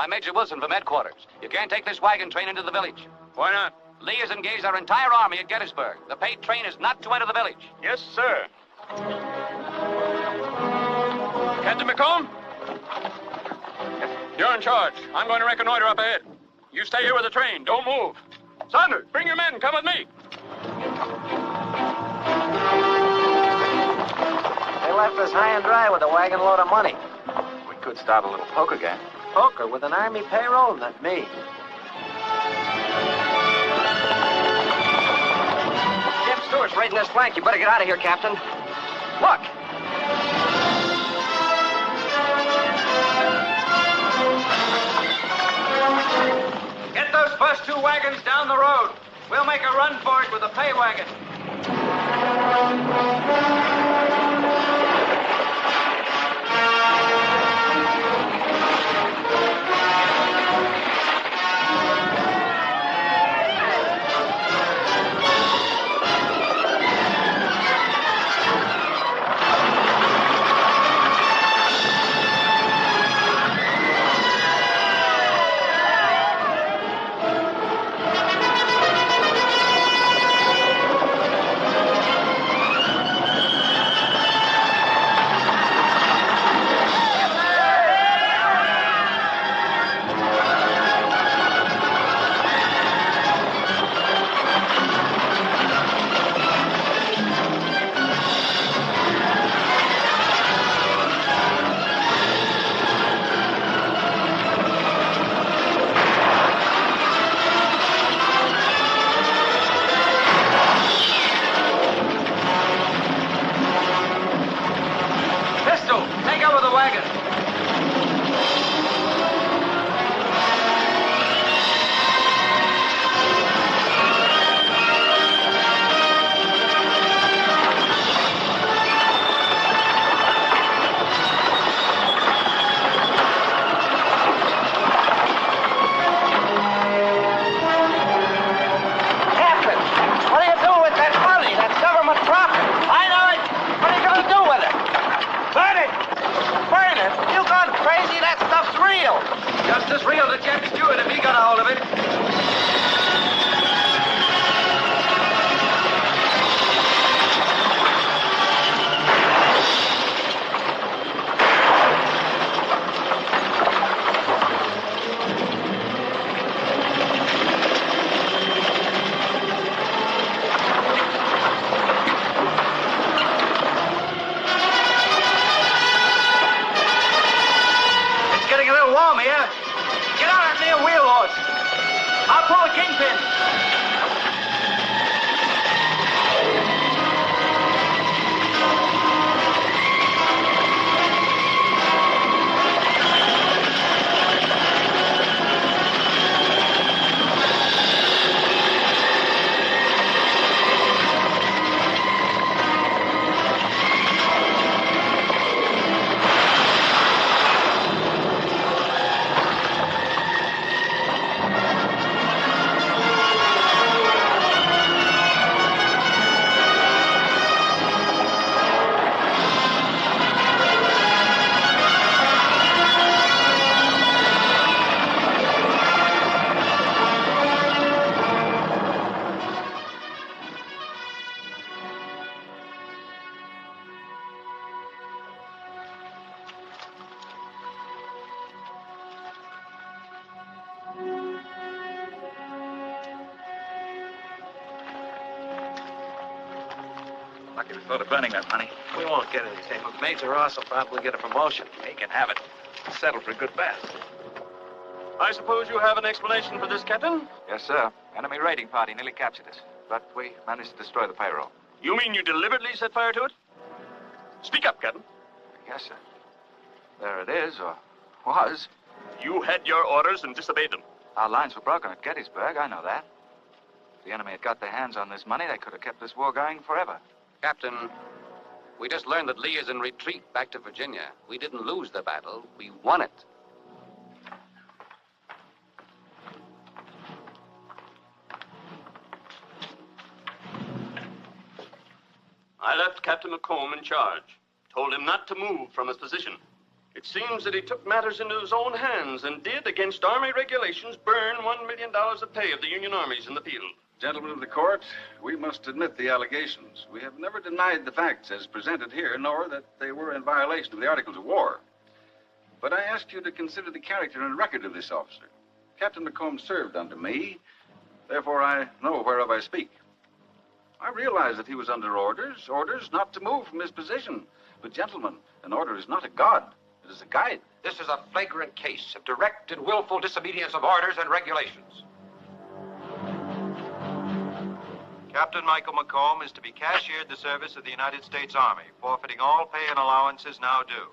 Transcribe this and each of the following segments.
I'm Major Wilson from headquarters. You can't take this wagon train into the village. Why not? Lee has engaged our entire army at Gettysburg. The paid train is not to enter the village. Yes, sir. Captain McCom? You're in charge. I'm going to reconnoiter up ahead. You stay here with the train. Don't move. Saunders, bring your men. Come with me. They left us high and dry with a wagon load of money. We could start a little poker game. Poker with an army payroll? Not me. Jim Stewart's raiding this flank. You better get out of here, Captain. Look! Get those first two wagons down the road. We'll make a run for it with the pay wagon. Just as real to Jack Stewart if he got a hold of it. It's getting a little warm here. Get on that near wheel horse. I'll pull the kingpin. Lucky we thought of burning that money. We won't get anything. Major Ross will probably get a promotion. He can have it. It's settled for a good bet. I suppose you have an explanation for this, Captain? Yes, sir. Enemy raiding party nearly captured us, but we managed to destroy the payroll. You mean you deliberately set fire to it? Speak up, Captain. Yes, sir. There it is, or was. You had your orders and disobeyed them. Our lines were broken at Gettysburg, I know that. If the enemy had got their hands on this money, they could have kept this war going forever. Captain, we just learned that Lee is in retreat back to Virginia. We didn't lose the battle. We won it. I left Captain McCom in charge. Told him not to move from his position. It seems that he took matters into his own hands and did, against Army regulations, burn $1 million of pay of the Union armies in the field. Gentlemen of the court, we must admit the allegations. We have never denied the facts as presented here, nor that they were in violation of the Articles of War. But I ask you to consider the character and record of this officer. Captain McCom served under me, therefore I know whereof I speak. I realize that he was under orders not to move from his position. But gentlemen, an order is not a god, it is a guide. This is a flagrant case of direct and willful disobedience of orders and regulations. Captain Michael McCom is to be cashiered the service of the United States Army, forfeiting all pay and allowances now due.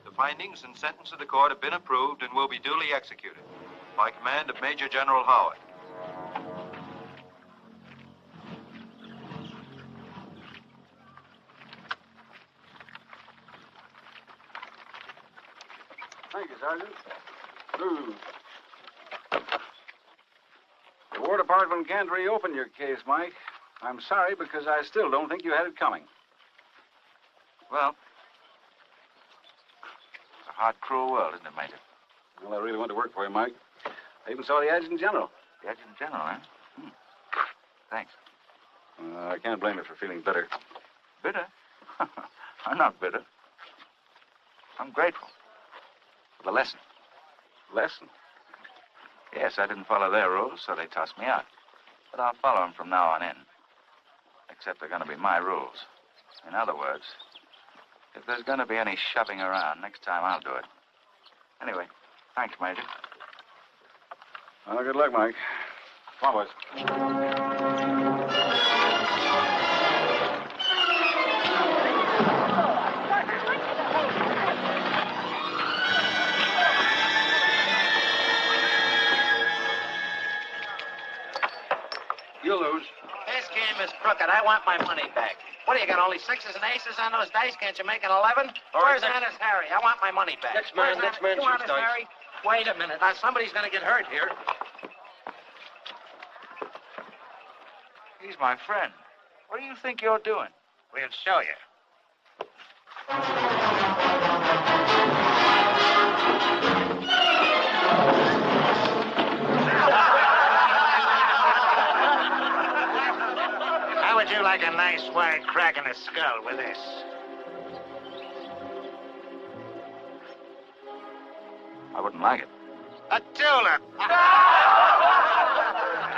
The findings and sentence of the court have been approved and will be duly executed by command of Major General Howard. Thank you, Sergeant. The War Department can't reopen your case, Mike. I'm sorry, because I still don't think you had it coming. Well, it's a hard, cruel world, isn't it, Major? Well, I really want to work for you, Mike. I even saw the Adjutant General. The Adjutant General, eh? Thanks. I can't blame you for feeling bitter. Bitter? I'm not bitter. I'm grateful for the lesson. Lesson? Yes, I didn't follow their rules, so they tossed me out. But I'll follow them from now on in. Except they're going to be my rules. In other words, if there's going to be any shoving around, next time I'll do it. Anyway, thanks, Major. Well, good luck, Mike. Come on, boys. You'll lose. This game is crooked. I want my money back. What do you got, only sixes and aces on those dice? Can't you make an 11? Where's Honest Harry? I want my money back. Next man You shoots Honest dice. Harry? Wait a minute. Now, somebody's going to get hurt here. He's my friend. What do you think you're doing? We'll show you. How would you like a nice wide crack in the skull with this? I wouldn't like it. A tulip. Now,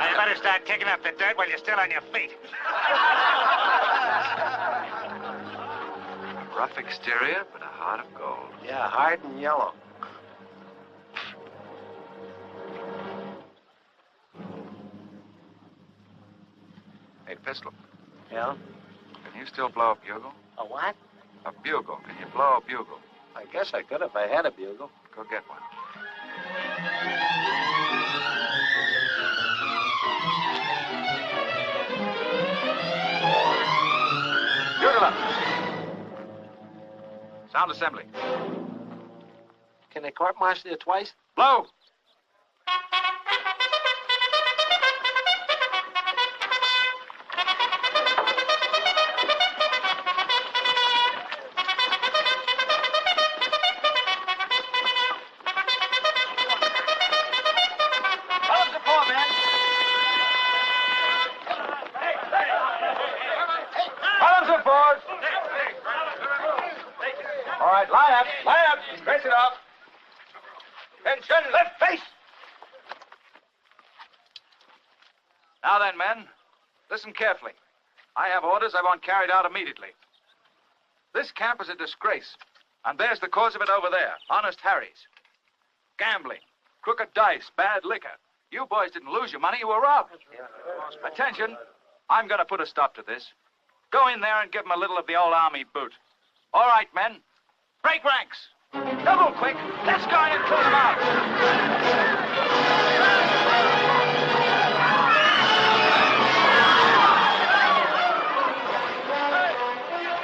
you better start kicking up the dirt while you're still on your feet. Rough exterior, but a heart of gold. Yeah, hard and yellow. Hey, Pistol, Yeah? can you still blow a bugle? A what? A bugle. Can you blow a bugle? I guess I could if I had a bugle. Go get one. Bugle up. Sound assembly. Can they court-martial you twice? Blow. All right, line up. Brace it up. Attention, left face. Now then, men, listen carefully. I have orders I want carried out immediately. This camp is a disgrace, and there's the cause of it over there, Honest Harry's. Gambling, crooked dice, bad liquor. You boys didn't lose your money, you were robbed. Attention, I'm going to put a stop to this. Go in there and give them a little of the old army boot. All right, men, break ranks. Double quick, let's go in and clear them out.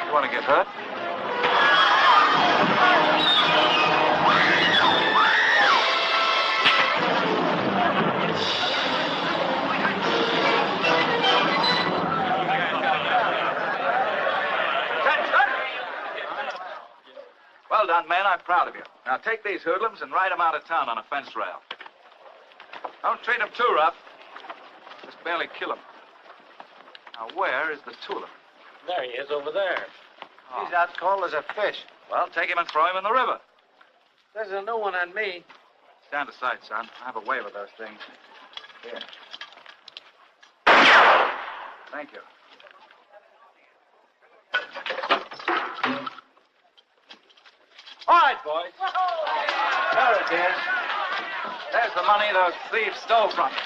You want to get hurt? Well, Well done, men. I'm proud of you. Now take these hoodlums and ride them out of town on a fence rail. Don't treat them too rough. Just barely kill them. Now, where is the two of them? There he is, over there. Oh. He's out cold as a fish. Well, take him and throw him in the river. There's a new one on me. Stand aside, son. I have a way with those things. Here. Thank you. All right, boys. There it is. There's the money those thieves stole from you.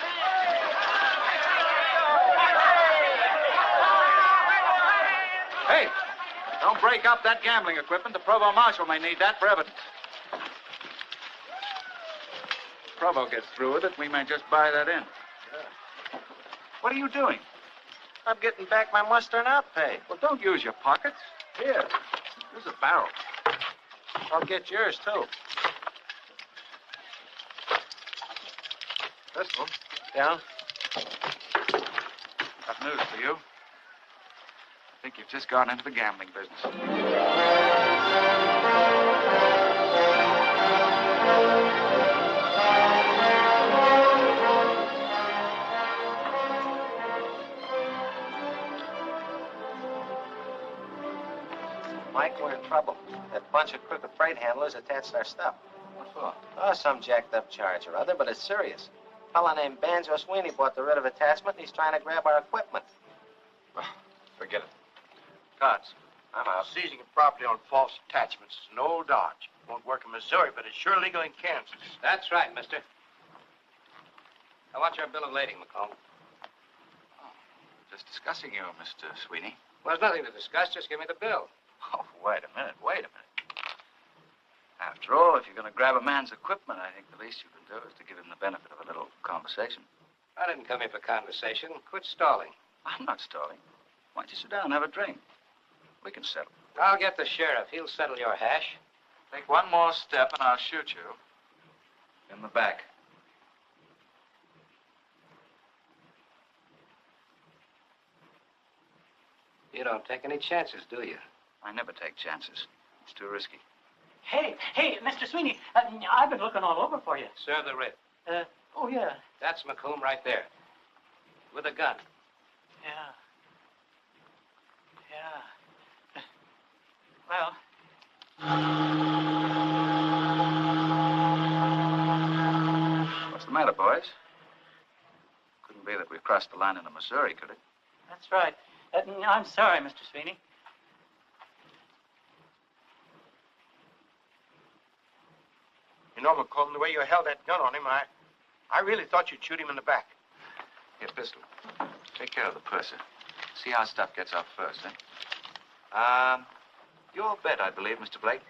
Hey, don't break up that gambling equipment. The provost marshal may need that for evidence. If provost gets through with it, we may just buy that in. What are you doing? I'm getting back my muster and out pay. Well, don't use your pockets. Here, here's a barrel. I'll get yours, too. Pistol. Yeah? Got news for you. I think you've just gone into the gambling business. Mike, we're in trouble. That bunch of crooked freight handlers attached our stuff. What for? Oh, some jacked up charge or other, but it's serious. A fella named Banjo Sweeney bought the writ of attachment, and he's trying to grab our equipment. Well, forget it. Cards. I'm out. Seizing of property on false attachments is no dodge. Won't work in Missouri, but it's sure legal in Kansas. That's right, mister. I want your bill of lading, McCom. Just discussing you, Mr. Sweeney. Well, there's nothing to discuss. Just give me the bill. Oh, wait a minute. After all, if you're going to grab a man's equipment, I think the least you can do is to give him the benefit of a little conversation. I didn't come here for conversation. Quit stalling. I'm not stalling. Why don't you sit down and have a drink? We can settle. I'll get the sheriff. He'll settle your hash. Take one more step and I'll shoot you. In the back. You don't take any chances, do you? I never take chances. It's too risky. Hey, Mr. Sweeney, I've been looking all over for you. Serve the writ. Oh, yeah. That's McComb right there. With a gun. Yeah. Well, what's the matter, boys? Couldn't be that we've crossed the line into Missouri, could it? that's right. I'm sorry, Mr. Sweeney. You know, McComb, the way you held that gun on him, I really thought you'd shoot him in the back. Here, pistol. Take care of the purser. See how stuff gets off first, eh? Your bet, I believe, Mr. Blake.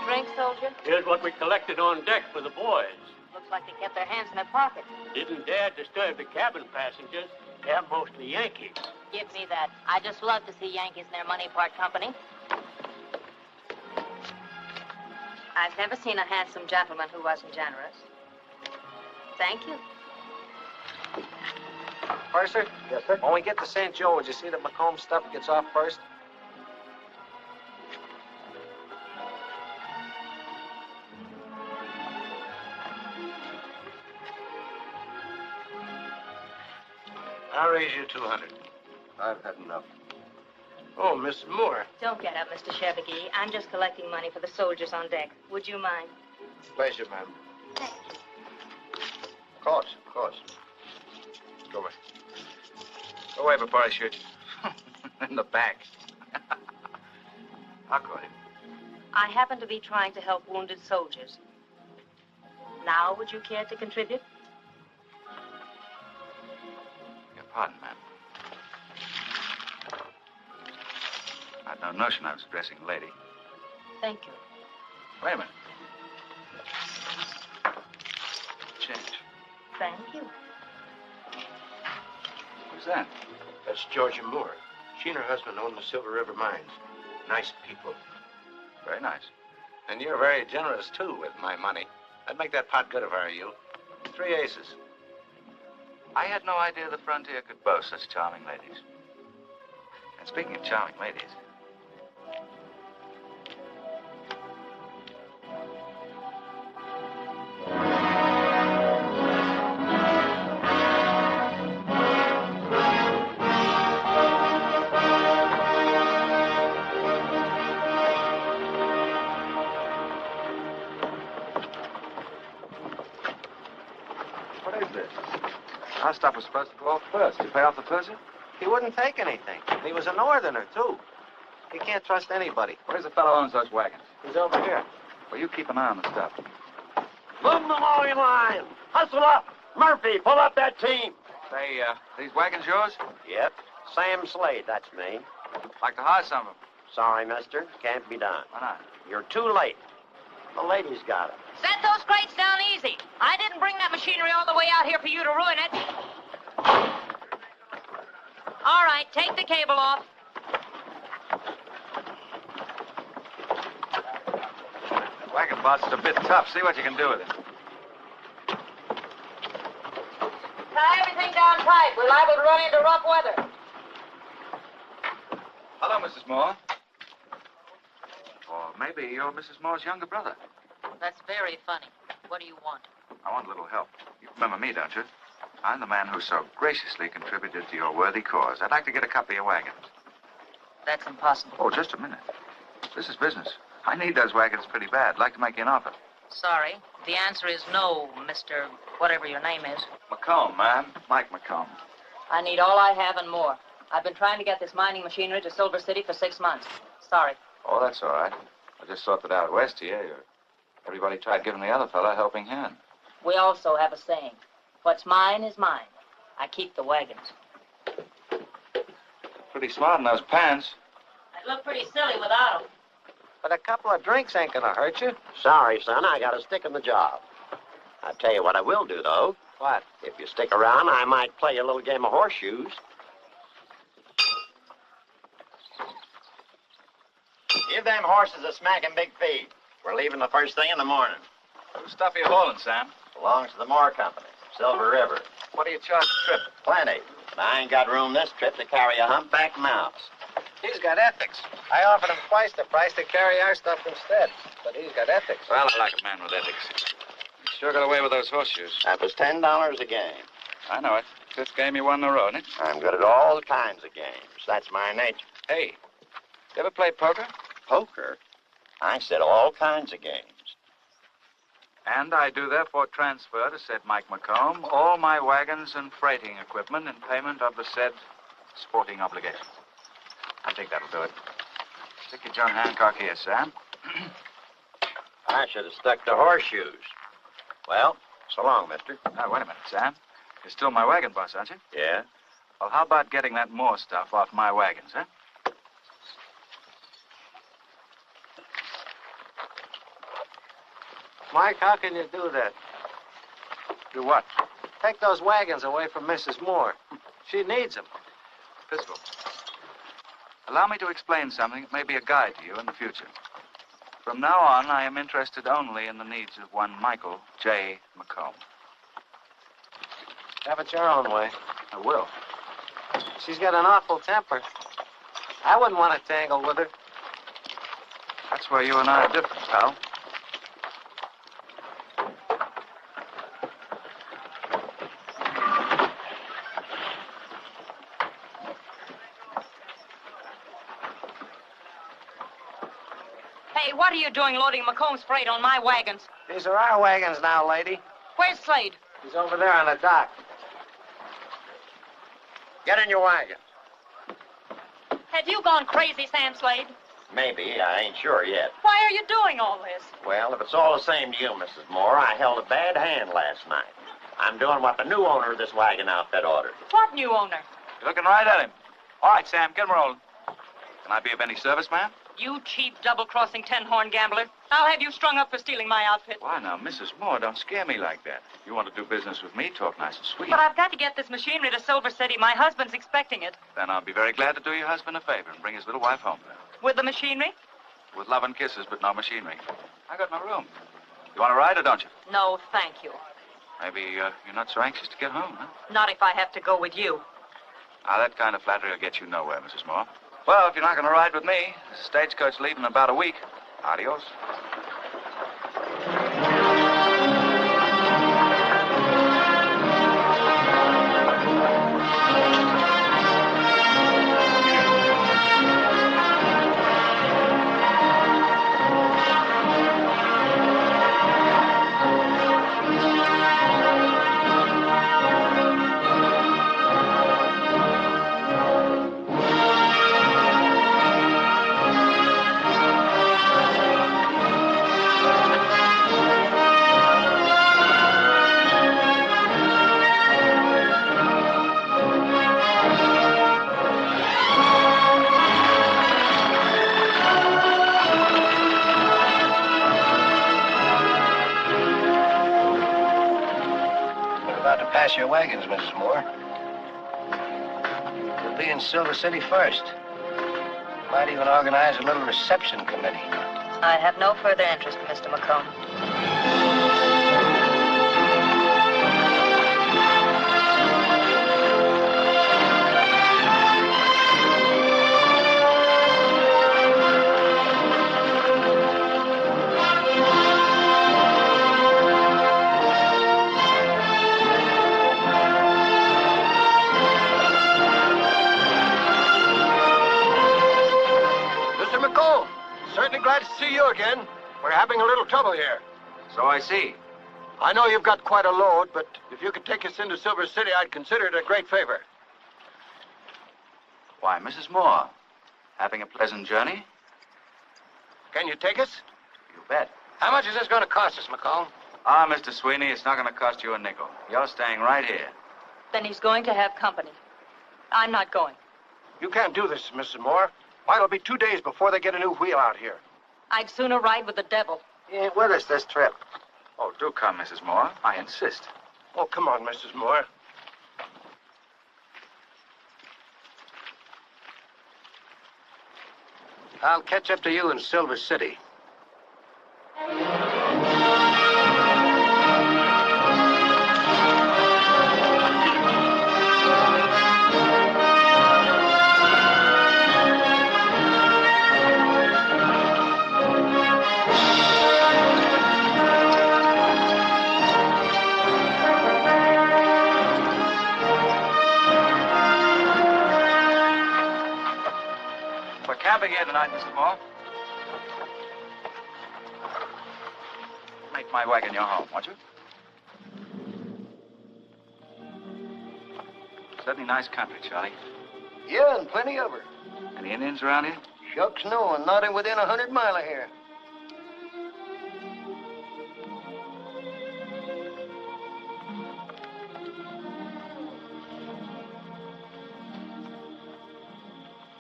Drink, soldier? Here's what we collected on deck for the boys. Looks like they kept their hands in their pockets. Didn't dare disturb the cabin passengers. They're mostly Yankees. Give me that. I just love to see Yankees in their money part company. I've never seen a handsome gentleman who wasn't generous. Thank you. Purser? Yes, sir? When we get to St. Joe, would you see that McComb's stuff gets off first? I'll raise you 200. I've had enough. Oh, Miss Moore. Don't get up, Mr. Chevigee. I'm just collecting money for the soldiers on deck. Would you mind? Pleasure, ma'am. Thank you. Of course. Go away. Go away before I shoot you. In the back. I'll call him. I happen to be trying to help wounded soldiers. Now, would you care to contribute? Your pardon, ma'am. I had no notion I was addressing a lady. Thank you. Wait a minute. Change. Thank you. Who's that? That's Georgia Moore. She and her husband own the Silver River mines. Nice people. Very nice. And you're very generous, too, with my money. I'd make that pot good if I were you. 3 aces. I had no idea the frontier could boast such charming ladies. And speaking of charming ladies, what is this? Our stuff was supposed to go off first. Did you pay off the purser? He wouldn't take anything. He was a northerner, too. He can't trust anybody. Where's the fellow who owns those wagons? He's over here. Well, you keep an eye on the stuff. Move the mowing line. Hustle up. Murphy, pull up that team. Say, these wagons yours? Yep. Sam Slade, that's me. Like to hire some of them. Sorry, mister. Can't be done. Why not? You're too late. The lady's got it. Set those crates down easy. I didn't bring that machinery all the way out here for you to ruin it. All right, take the cable off. Wagon boss is a bit tough. See what you can do with it. Tie everything down tight. We're liable to run into rough weather. Hello, Mrs. Moore. Or maybe you're Mrs. Moore's younger brother. That's very funny. What do you want? I want a little help. You remember me, don't you? I'm the man who so graciously contributed to your worthy cause. I'd like to get a couple of your wagons. That's impossible. Oh, just a minute. This is business. I need those wagons pretty bad. I'd like to make you an offer. Sorry. The answer is no, Mr. whatever your name is. McCom, ma'am. Mike McCom. I need all I have and more. I've been trying to get this mining machinery to Silver City for 6 months. Sorry. Oh, that's all right. I just thought that out west here, everybody tried giving the other fellow a helping hand. We also have a saying. What's mine is mine. I keep the wagons. Pretty smart in those pants. I'd look pretty silly without them. But a couple of drinks ain't gonna hurt you. Sorry, son. I got to stick in the job. I'll tell you what I will do, though. What? If you stick around, I might play a little game of horseshoes. Give them horses a smacking big feed. We're leaving the first thing in the morning. Whose stuff are you hauling, Sam? Belongs to the Moore Company, Silver River. What do you charge a trip? Plenty. But I ain't got room this trip to carry a humpback mouse. He's got ethics. I offered him twice the price to carry our stuff instead. But he's got ethics. Well, I like a man with ethics. You sure got away with those horseshoes. That was $10 a game. I know it. Fifth game you won in a row, isn't it? I'm good at all kinds of games. That's my nature. Hey, you ever play poker? Poker? I said all kinds of games. And I do therefore transfer to said Mike McComb all my wagons and freighting equipment in payment of the said sporting obligation. I think that'll do it. Stick your John Hancock here, Sam. I should have stuck to horseshoes. Well, so long, mister. Now, wait a minute, Sam. You're still my wagon boss, aren't you? Yeah? Well, how about getting that Moore stuff off my wagons, huh? Mike, how can you do that? Do what? Take those wagons away from Mrs. Moore. She needs them. Fiscal. Allow me to explain something that may be a guide to you in the future. From now on, I am interested only in the needs of one Michael J. McComb. Have it your own way. I will. She's got an awful temper. I wouldn't want to tangle with her. That's where you and I are different, pal. Hey, what are you doing loading McComb's freight on my wagons? These are our wagons now, lady. Where's Slade? He's over there on the dock. Get in your wagon. Have you gone crazy, Sam Slade? Maybe. I ain't sure yet. Why are you doing all this? Well, if it's all the same to you, Mrs. Moore, I held a bad hand last night. I'm doing what the new owner of this wagon outfit ordered. What new owner? You're looking right at him. All right, Sam, get him rolling. Can I be of any service, ma'am? You cheap, double-crossing, ten-horn gambler. I'll have you strung up for stealing my outfit. Why, now, Mrs. Moore, don't scare me like that. You want to do business with me, talk nice and sweet. But I've got to get this machinery to Silver City. My husband's expecting it. Then I'll be very glad to do your husband a favor and bring his little wife home. With the machinery? With love and kisses, but no machinery. I got no room. You want to ride or don't you? No, thank you. Maybe you're not so anxious to get home, huh? Not if I have to go with you. That kind of flattery will get you nowhere, Mrs. Moore. Well, if you're not going to ride with me, the stagecoach leaving in about a week. Adios. Pass your wagons, Mrs. Moore. You'll be in Silver City first. Might even organize a little reception committee. I have no further interest, Mr. McCom. Certainly glad to see you again. We're having a little trouble here. So I see. I know you've got quite a load, but if you could take us into Silver City, I'd consider it a great favor. Why, Mrs. Moore, having a pleasant journey? Can you take us? You bet. How much is this going to cost us, McCom? Mr. Sweeney, it's not going to cost you a nickel. You're staying right here. Then he's going to have company. I'm not going. You can't do this, Mrs. Moore. Why, it'll be 2 days before they get a new wheel out here. I'd sooner ride with the devil. He ain't with us this trip. Oh, do come, Mrs. Moore. I insist. Oh, come on, Mrs. Moore. I'll catch up to you in Silver City. Camping here tonight, Mr. Moore. Make my wagon your home, won't you? Certainly nice country, Charlie. Yeah, and plenty of her. Any Indians around here? Shucks no, and not within 100 miles of here.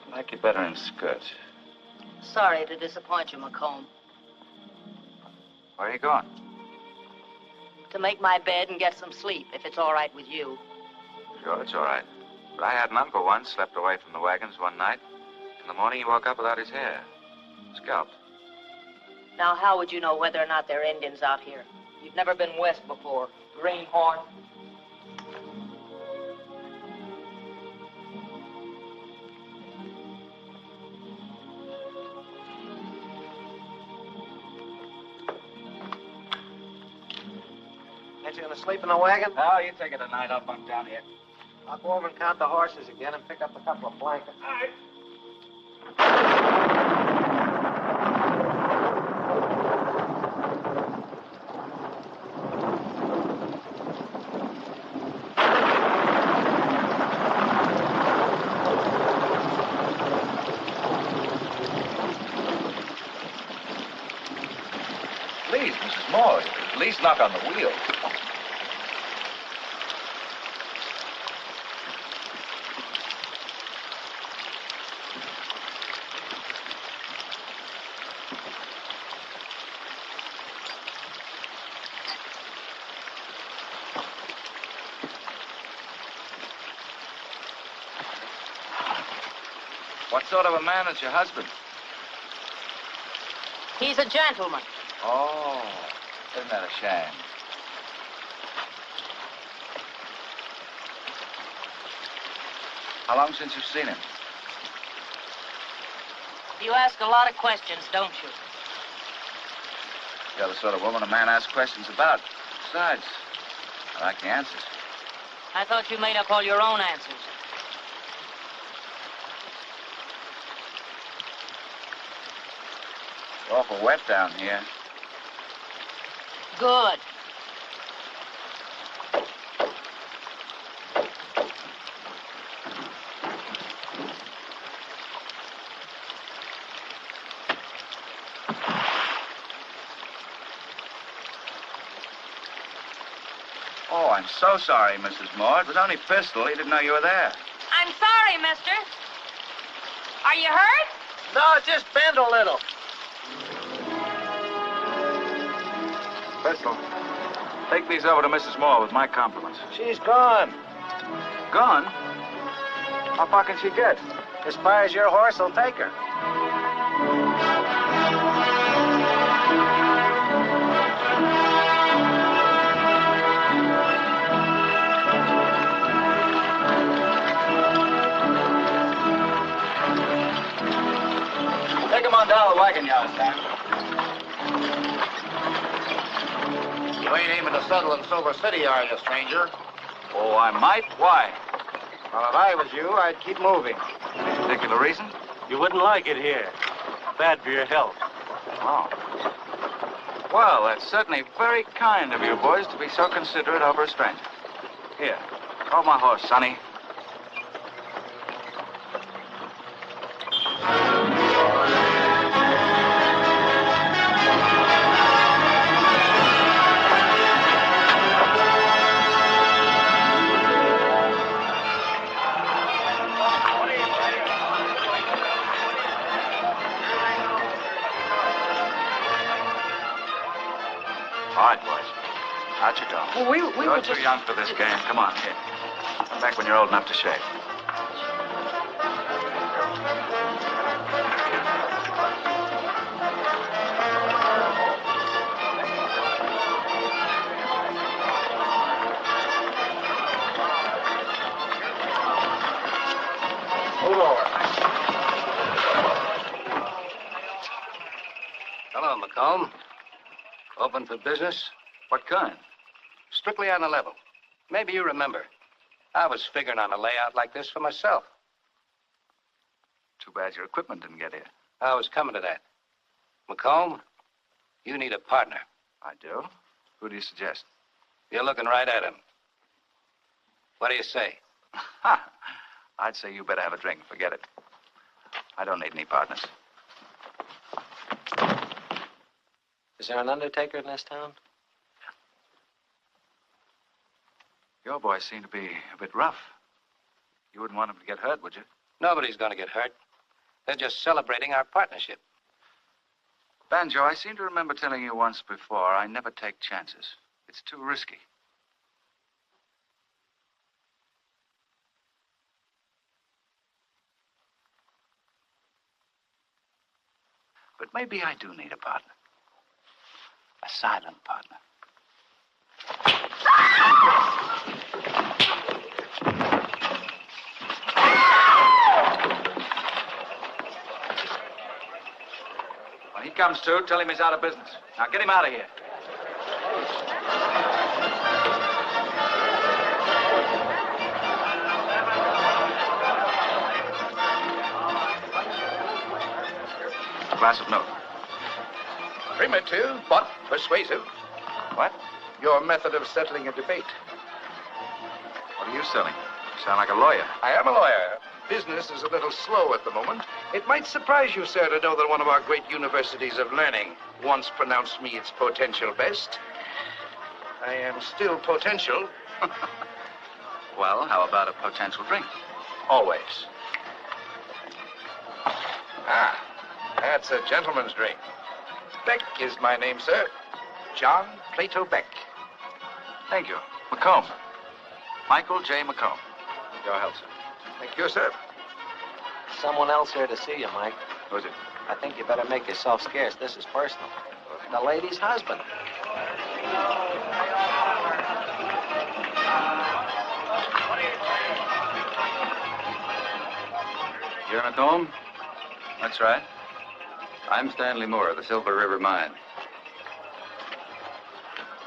I like you better in skirts. Sorry to disappoint you, McComb. Where are you going? To make my bed and get some sleep, if it's all right with you. Sure, it's all right. But I had an uncle once, slept away from the wagons one night. In the morning, he woke up without his hair. Scalped. Now, how would you know whether or not there are Indians out here? You've never been west before. Greenhorn. Ain't you gonna sleep in the wagon? No, you take it tonight. I'll bunk down here. I'll go over and count the horses again and pick up a couple of blankets. All right. Please, Mrs. Moore, at least knock on the wheel. What sort of a man is your husband? He's a gentleman. Oh. Isn't that a shame? How long since you've seen him? You ask a lot of questions, don't you? You're the sort of woman a man asks questions about. Besides, I like the answers. I thought you made up all your own answers. It's awful wet down here. Good. Oh, I'm so sorry, Mrs. Moore. It was only Pistol. He didn't know you were there. I'm sorry, mister. Are you hurt? No, just bend a little. Pistol, take these over to Mrs. Moore with my compliments. She's gone. Gone? How far can she get? As far as your horse will take her. Take him on down to the wagon yard, Sam. You ain't aiming to settle in Silver City, are you, stranger? Oh, I might. Why? Well, if I was you, I'd keep moving. Any particular reason? You wouldn't like it here. Bad for your health. Oh. Well, that's certainly very kind of you boys to be so considerate over a stranger. Here, call my horse, Sonny. All right, boys. Out you go. Well, we You're were too just... young for this game. Come on, here. Come back when you're old enough to shave. Move over. Hello, McCom. Open for business? What kind? Strictly on the level. Maybe you remember. I was figuring on a layout like this for myself. Too bad your equipment didn't get here. I was coming to that. McComb, you need a partner. I do? Who do you suggest? You're looking right at him. What do you say? Ha! I'd say you better have a drink. Forget it. I don't need any partners. Is there an undertaker in this town? Your boys seem to be a bit rough. You wouldn't want them to get hurt, would you? Nobody's going to get hurt. They're just celebrating our partnership. Banjo, I seem to remember telling you once before, I never take chances. It's too risky. But maybe I do need a partner. A silent partner. When he comes to, tell him he's out of business. Now get him out of here. A glass of milk. Primitive, but persuasive. What? Your method of settling a debate. What are you selling? You sound like a lawyer. I am a lawyer. Business is a little slow at the moment. It might surprise you, sir, to know that one of our great universities of learning once pronounced me its potential best. I am still potential. Well, how about a potential drink? Always. Ah, that's a gentleman's drink. Beck is my name, sir. John Plato Beck. Thank you. McComb. Michael J. McComb. Your health, sir. Thank you, sir. Someone else here to see you, Mike. Who's it? I think you better make yourself scarce. This is personal. The lady's husband. You're McCom? That's right. I'm Stanley Moore of the Silver River Mine.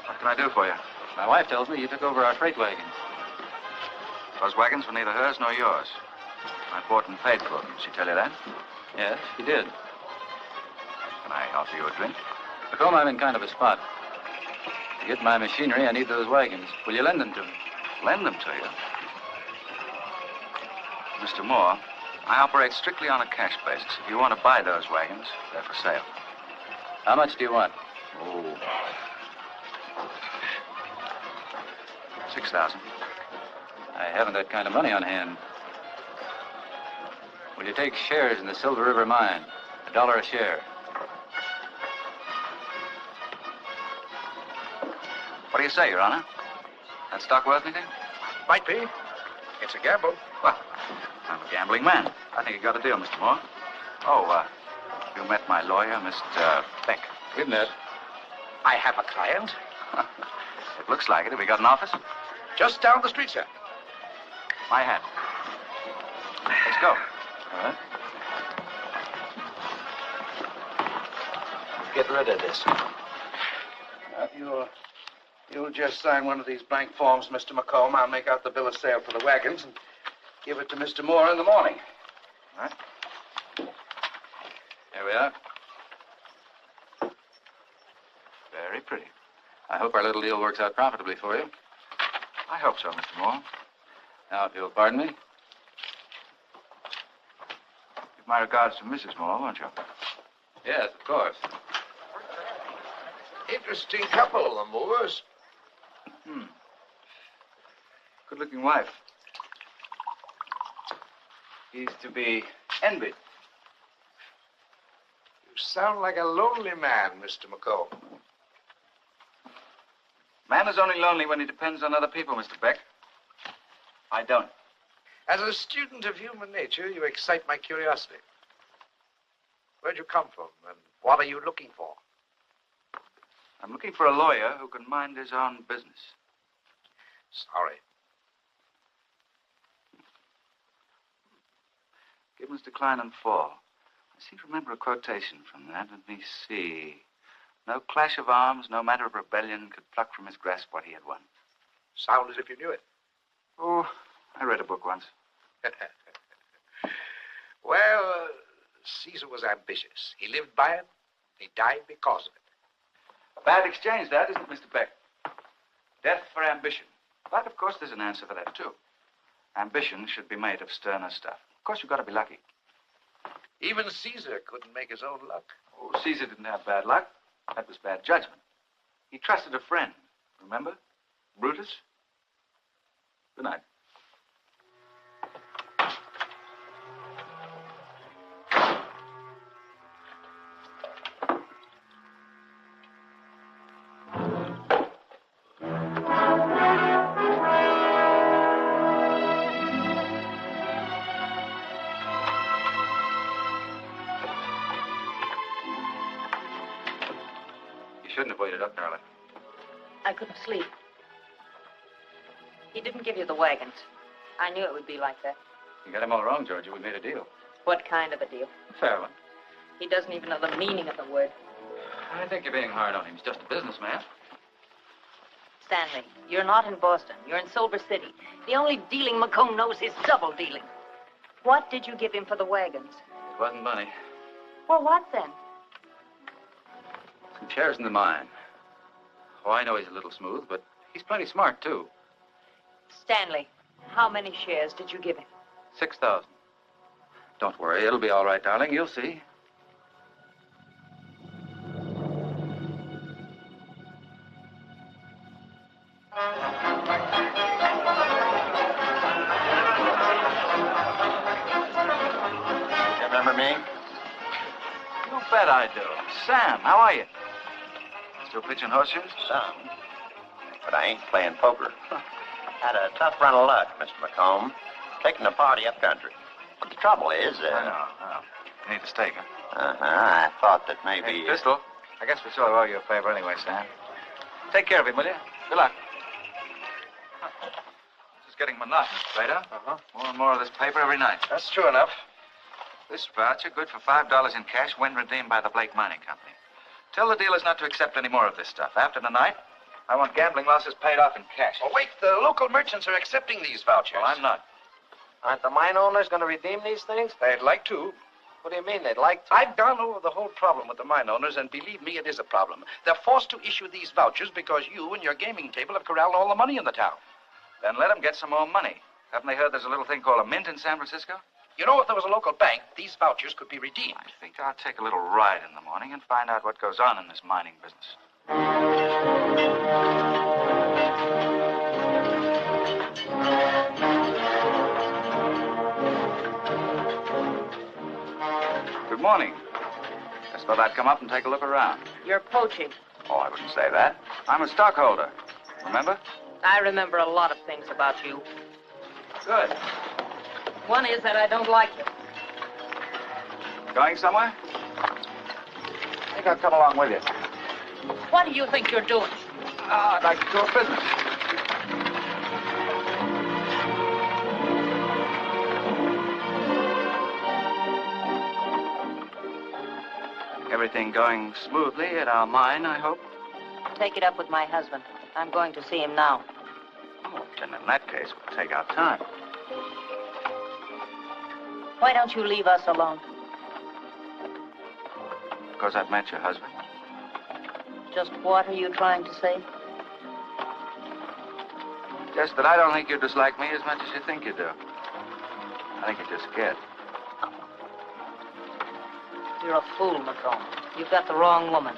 What can I do for you? My wife tells me you took over our freight wagons. Those wagons were neither hers nor yours. I bought and paid for them. Did she tell you that? Yes, she did. Can I offer you a drink? McCom, I'm in kind of a spot. To get my machinery, I need those wagons. Will you lend them to me? Lend them to you? Mr. Moore, I operate strictly on a cash basis. If you want to buy those wagons, they're for sale. How much do you want? Oh. 6,000. I haven't that kind of money on hand. Will you take shares in the Silver River Mine? $1 a share. What do you say, Your Honor? That stock worth anything? Might be. It's a gamble. Well, I'm a gambling man. I think you got a deal, Mr. Moore. Oh, you met my lawyer, Mr. Beck. We've met. I have a client. It looks like it. Have we got an office? Just down the street, sir. My hat. Let's go. All right. Get rid of this. You'll just sign one of these blank forms, Mr. McComb. I'll make out the bill of sale for the wagons and give it to Mr. Moore in the morning. All right. Here we are. Very pretty. I hope our little deal works out profitably for you. I hope so, Mr. Moore. Now, if you'll pardon me. Give my regards to Mrs. Moore, won't you? Yes, of course. Interesting couple, the Moores. Good-looking wife. He's to be envied. You sound like a lonely man, Mr. McComb. Man is only lonely when he depends on other people, Mr. Beck. I don't. As a student of human nature, you excite my curiosity. Where'd you come from, and what are you looking for? I'm looking for a lawyer who can mind his own business. Sorry. Gibbons decline and fall. I seem to remember a quotation from that. Let me see. No clash of arms, no matter of rebellion could pluck from his grasp what he had won. Sound as if you knew it. Oh, I read a book once. Well, Caesar was ambitious. He lived by it. He died because of it. A bad exchange, that, isn't it, Mr. Beck? Death for ambition. But, of course, there's an answer for that, too. Ambition should be made of sterner stuff. Of course, you've got to be lucky. Even Caesar couldn't make his own luck. Oh, Caesar didn't have bad luck. That was bad judgment. He trusted a friend. Remember? Brutus. Good night. Shouldn't have waited up, darling. I couldn't sleep. He didn't give you the wagons. I knew it would be like that. You got him all wrong, Georgia. We made a deal. What kind of a deal? A fair one. He doesn't even know the meaning of the word. I think you're being hard on him. He's just a businessman. Stanley, you're not in Boston. You're in Silver City. The only dealing McComb knows is double dealing. What did you give him for the wagons? It wasn't money. Well, what then? Some shares in the mine. Oh, I know he's a little smooth, but he's plenty smart, too. Stanley, how many shares did you give him? 6,000. Don't worry. It'll be all right, darling. You'll see. You remember me? You bet I do. Sam, how are you? Still pitching horseshoes? Some. But I ain't playing poker. Had a tough run of luck, Mr. McComb. Taking the party up country. But the trouble is, I know. You need a stake, huh? I thought that maybe... Hey, Pistol, I guess we sort of owe you a favor anyway, Sam. Take care of him, will you? Good luck. This is getting monotonous, Plato. More and more of this paper every night. That's true enough. This voucher, good for $5 in cash when redeemed by the Blake Mining Company. Tell the dealers not to accept any more of this stuff. After tonight, I want gambling losses paid off in cash. Oh, wait, the local merchants are accepting these vouchers. Well, I'm not. Aren't the mine owners going to redeem these things? They'd like to. What do you mean they'd like to? I've gone over the whole problem with the mine owners, and believe me, it is a problem. They're forced to issue these vouchers because you and your gaming table have corralled all the money in the town. Then let them get some more money. Haven't they heard there's a little thing called a mint in San Francisco? You know, if there was a local bank, these vouchers could be redeemed. I think I'll take a little ride in the morning and find out what goes on in this mining business. Good morning. Just thought I'd come up and take a look around. You're poaching. Oh, I wouldn't say that. I'm a stockholder. Remember? I remember a lot of things about you. Good. One is that I don't like you. Going somewhere? I think I'll come along with you. What do you think you're doing? I'd like to do a business. Everything going smoothly at our mine, I hope? Take it up with my husband. I'm going to see him now. Oh, then in that case, we'll take our time. Why don't you leave us alone? Because I've met your husband. Just what are you trying to say? Just that I don't think you dislike me as much as you think you do. I think you're just scared. You're a fool, McCom. You've got the wrong woman.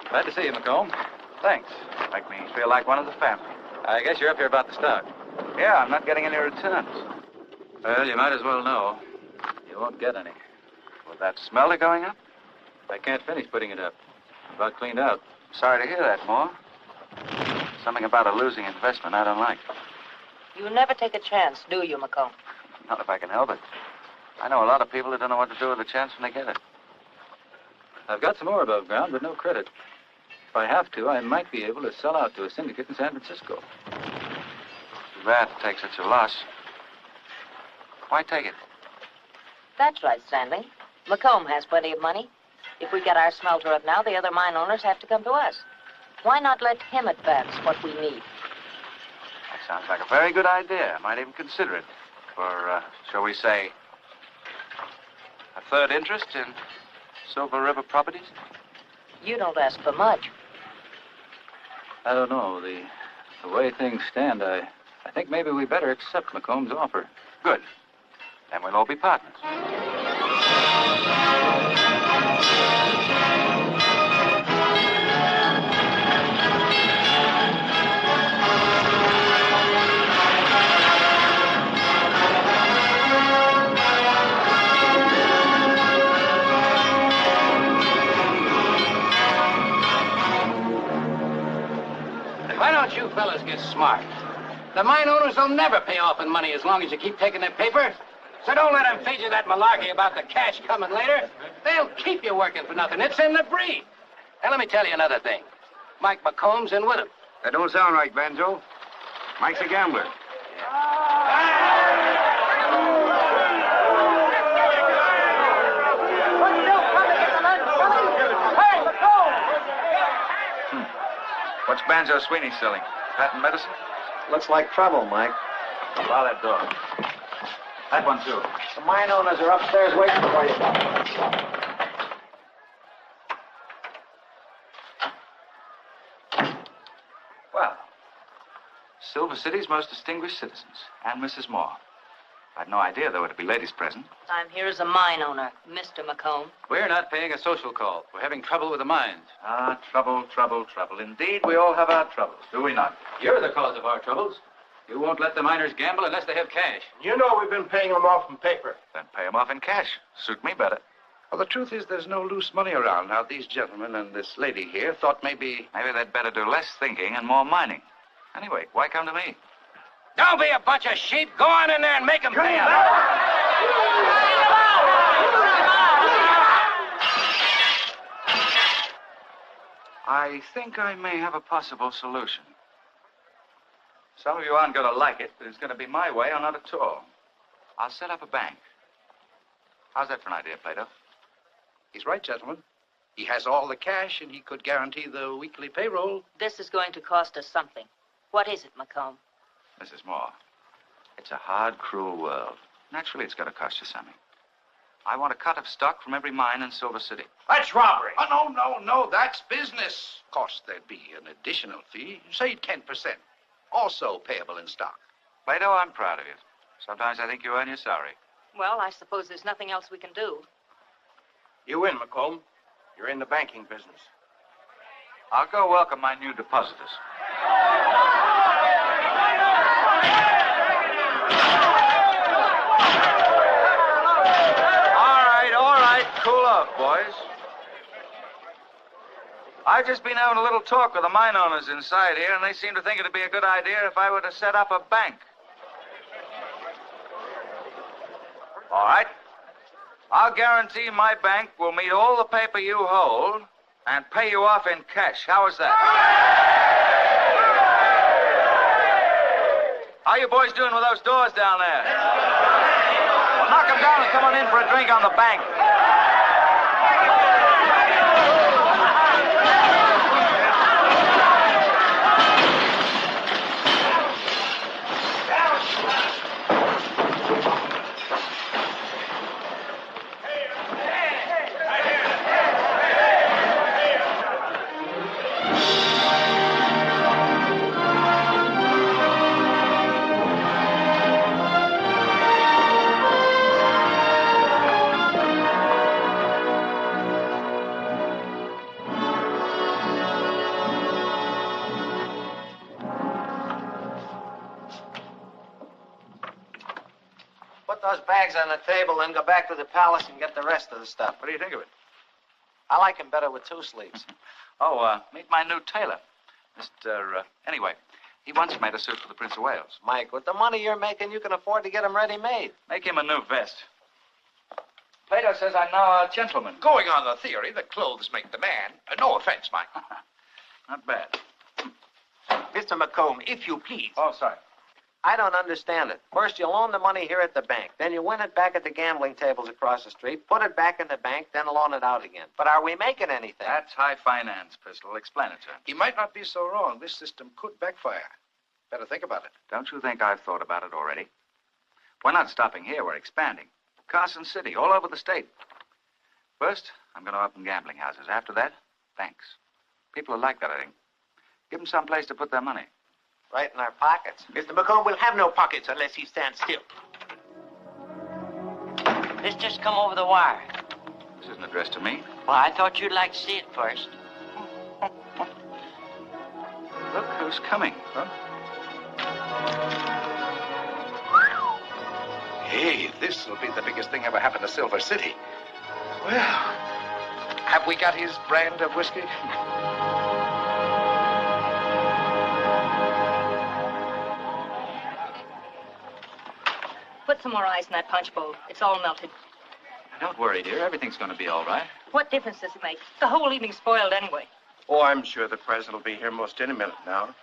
Glad to see you, McComb. Thanks. Make me feel like one of the family. I guess you're up here about the stock. Yeah, I'm not getting any returns. Well, you might as well know. You won't get any. With that smelter going up? I can't finish putting it up. About cleaned out. Sorry to hear that, Moore. Something about a losing investment I don't like. You never take a chance, do you, McComb? Not if I can help it. I know a lot of people that don't know what to do with a chance when they get it. I've got some more above ground, but no credit. If I have to, I might be able to sell out to a syndicate in San Francisco. Too bad to take such a loss. Why take it? That's right, Stanley. McComb has plenty of money. If we get our smelter up now, the other mine owners have to come to us. Why not let him advance what we need? That sounds like a very good idea. I might even consider it. For, shall we say, a third interest in Silver River properties? You don't ask for much. I don't know. The way things stand, I think maybe we better accept McComb's offer. Good. Then we'll all be partners. Why don't you fellas get smart? The mine owners will never pay off in money as long as you keep taking their paper. So don't let them feed you that malarkey about the cash coming later. They'll keep you working for nothing. It's in the breed. And let me tell you another thing. Mike McComb's in with him. That don't sound right, Banjo. Mike's a gambler. What's Banjo Sweeney selling? Patent medicine? Looks like trouble, Mike. Bar that door. That one, too. The mine owners are upstairs waiting for you. Well, Silver City's most distinguished citizens, and Mrs. Moore. I had no idea there were to be ladies present. I'm here as a mine owner, Mr. McComb. We're not paying a social call. We're having trouble with the mines. Ah, trouble, trouble, trouble. Indeed, we all have our troubles, do we not? You're the cause of our troubles. You won't let the miners gamble unless they have cash. You know we've been paying them off in paper. Then pay them off in cash. Suit me better. Well, the truth is there's no loose money around. Now, these gentlemen and this lady here thought maybe... Maybe they'd better do less thinking and more mining. Anyway, why come to me? Don't be a bunch of sheep. Go on in there and make them pay up. I think I may have a possible solution. Some of you aren't going to like it, but it's going to be my way or not at all. I'll set up a bank. How's that for an idea, Plato? He's right, gentlemen. He has all the cash, and he could guarantee the weekly payroll. This is going to cost us something. What is it, McComb? Mrs. Moore, it's a hard, cruel world. Naturally, it's going to cost you something. I want a cut of stock from every mine in Silver City. That's robbery. Oh, no. That's business. Of course, there'd be an additional fee. Say 10%. Also payable in stock. Plato, I'm proud of you. Sometimes I think you earn your salary. Well, I suppose there's nothing else we can do. You win, McComb. You're in the banking business. I'll go welcome my new depositors. All right. Cool off, boys. I've just been having a little talk with the mine owners inside here, and they seem to think it'd be a good idea if I were to set up a bank. All right. I'll guarantee my bank will meet all the paper you hold and pay you off in cash. How is that? How you boys doing with those doors down there? Well, knock them down and come on in for a drink on the bank. Put those bags on the table, then go back to the palace and get the rest of the stuff. What do you think of it? I like him better with two sleeves. Meet my new tailor. Anyway, he once made a suit for the Prince of Wales. Mike, with the money you're making, you can afford to get him ready-made. Make him a new vest. Plato says I'm now a gentleman. Going on the theory that clothes make the man. No offense, Mike. Not bad. Mr. McComb, if you please. Oh, sorry. I don't understand it. First, you loan the money here at the bank. Then you win it back at the gambling tables across the street, put it back in the bank, then loan it out again. But are we making anything? That's high finance, Pistol. Explain it to him. He might not be so wrong. This system could backfire. Better think about it. Don't you think I've thought about it already? We're not stopping here. We're expanding. Carson City, all over the state. First, I'm going to open gambling houses. After that, banks. People will like that, I think. Give them some place to put their money. Right in our pockets. Mr. McComb will have no pockets unless he stands still. This just come over the wire. This isn't addressed to me. Well, I thought you'd like to see it first. Look who's coming, huh? Hey, this will be the biggest thing ever happened to Silver City. Well, have we got his brand of whiskey? Put some more ice in that punch bowl. It's all melted. Don't worry, dear. Everything's going to be all right. What difference does it make? The whole evening's spoiled anyway. Oh, I'm sure the president will be here most any minute now.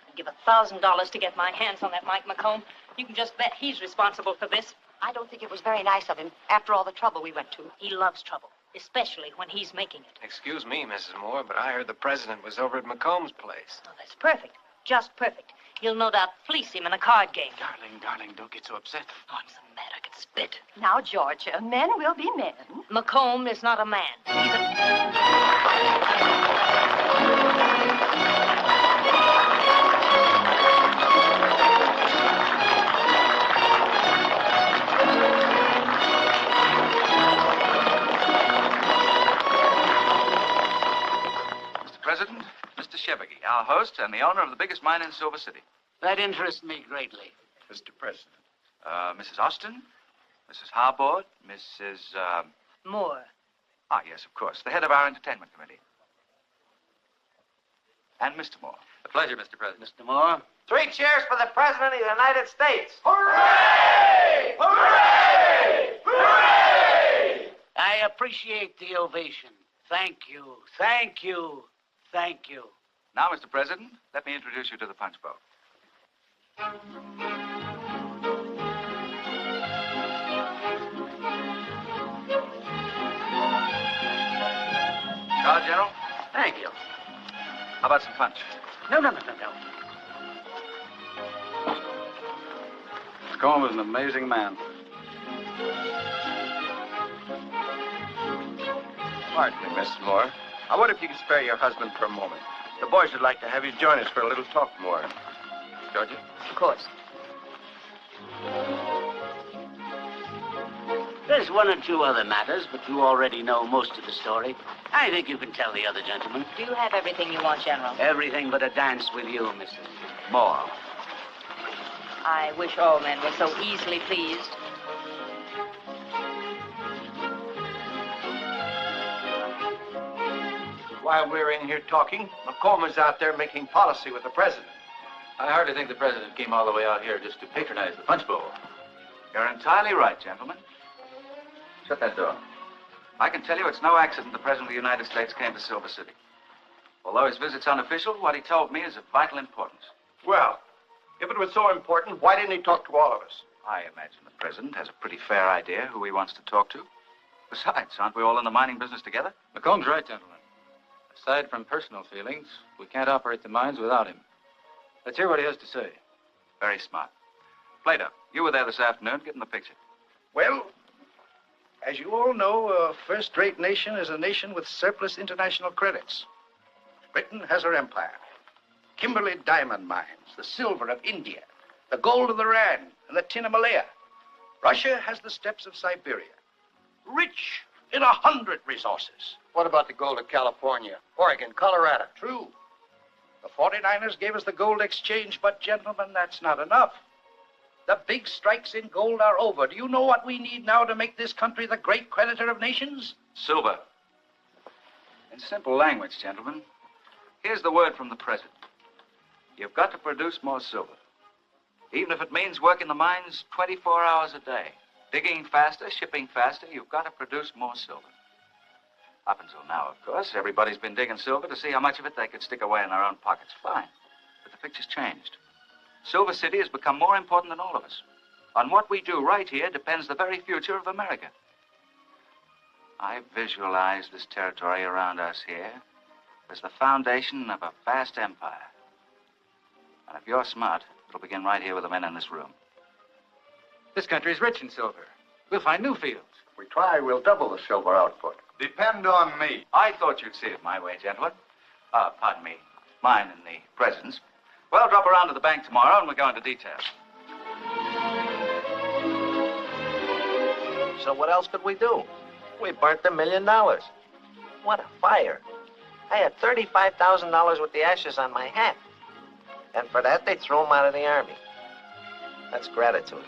I'd give $1,000 to get my hands on that Mike McComb. You can just bet he's responsible for this. I don't think it was very nice of him after all the trouble we went to. He loves trouble, especially when he's making it. Excuse me, Mrs. Moore, but I heard the president was over at McComb's place. Oh, that's perfect. Just perfect. You'll no doubt fleece him in a card game. Darling, don't get so upset. Oh, I'm so mad I could spit. Now, Georgia, men will be men. McComb is not a man. He's Mr. President, Mr. Shevegi, our host and the owner of the biggest mine in Silver City. That interests me greatly. Mr. President. Mrs. Austin, Mrs. Harbord, Mrs. Moore. Ah, yes, of course. The head of our entertainment committee. And Mr. Moore. A pleasure, Mr. President. Mr. Moore. 3 cheers for the President of the United States. Hooray! Hooray! Hooray! I appreciate the ovation. Thank you. Thank you. Thank you. Now, Mr. President, let me introduce you to the punch bowl. Charge, General? Thank you. How about some punch? No. McComb was an amazing man. Pardon me, Mrs. Moore. I wonder if you could spare your husband for a moment. The boys would like to have you join us for a little talk more. Georgie? Of course. There's 1 or 2 other matters, but you already know most of the story. I think you can tell the other gentlemen. Do you have everything you want, General? Everything but a dance with you, Mrs. Moore. I wish all men were so easily pleased. While we're in here talking, McComb is out there making policy with the president. I hardly think the president came all the way out here just to patronize the punch bowl. You're entirely right, gentlemen. Shut that door. I can tell you it's no accident the President of the United States came to Silver City. Although his visit's unofficial, what he told me is of vital importance. Well, if it was so important, why didn't he talk to all of us? I imagine the President has a pretty fair idea who he wants to talk to. Besides, aren't we all in the mining business together? McComb's right, gentlemen. Aside from personal feelings, we can't operate the mines without him. Let's hear what he has to say. Very smart. Plato, you were there this afternoon. Get in the picture. Well, as you all know, a first-rate nation is a nation with surplus international credits. Britain has her empire. Kimberley diamond mines, the silver of India, the gold of the Rand, and the tin of Malaya. Russia has the steppes of Siberia. Rich in 100 resources. What about the gold of California, Oregon, Colorado? True. The 49ers gave us the gold exchange, but gentlemen, that's not enough. The big strikes in gold are over. Do you know what we need now to make this country the great creditor of nations? Silver. In simple language, gentlemen, here's the word from the President. You've got to produce more silver. Even if it means working the mines 24 hours a day. Digging faster, shipping faster, you've got to produce more silver. Up until now, of course, everybody's been digging silver to see how much of it they could stick away in their own pockets. Fine. But the picture's changed. Silver City has become more important than all of us. On what we do right here depends the very future of America. I visualize this territory around us here as the foundation of a vast empire. And if you're smart, it'll begin right here with the men in this room. This country's rich in silver. We'll find new fields. If we try, we'll double the silver output. Depend on me. I thought you'd see it my way, gentlemen. Pardon me. Mine and the President's. Well, drop around to the bank tomorrow and we'll go into details. So what else could we do? We burnt $1 million. What a fire. I had $35,000 with the ashes on my hat. And for that, they threw him out of the Army. That's gratitude.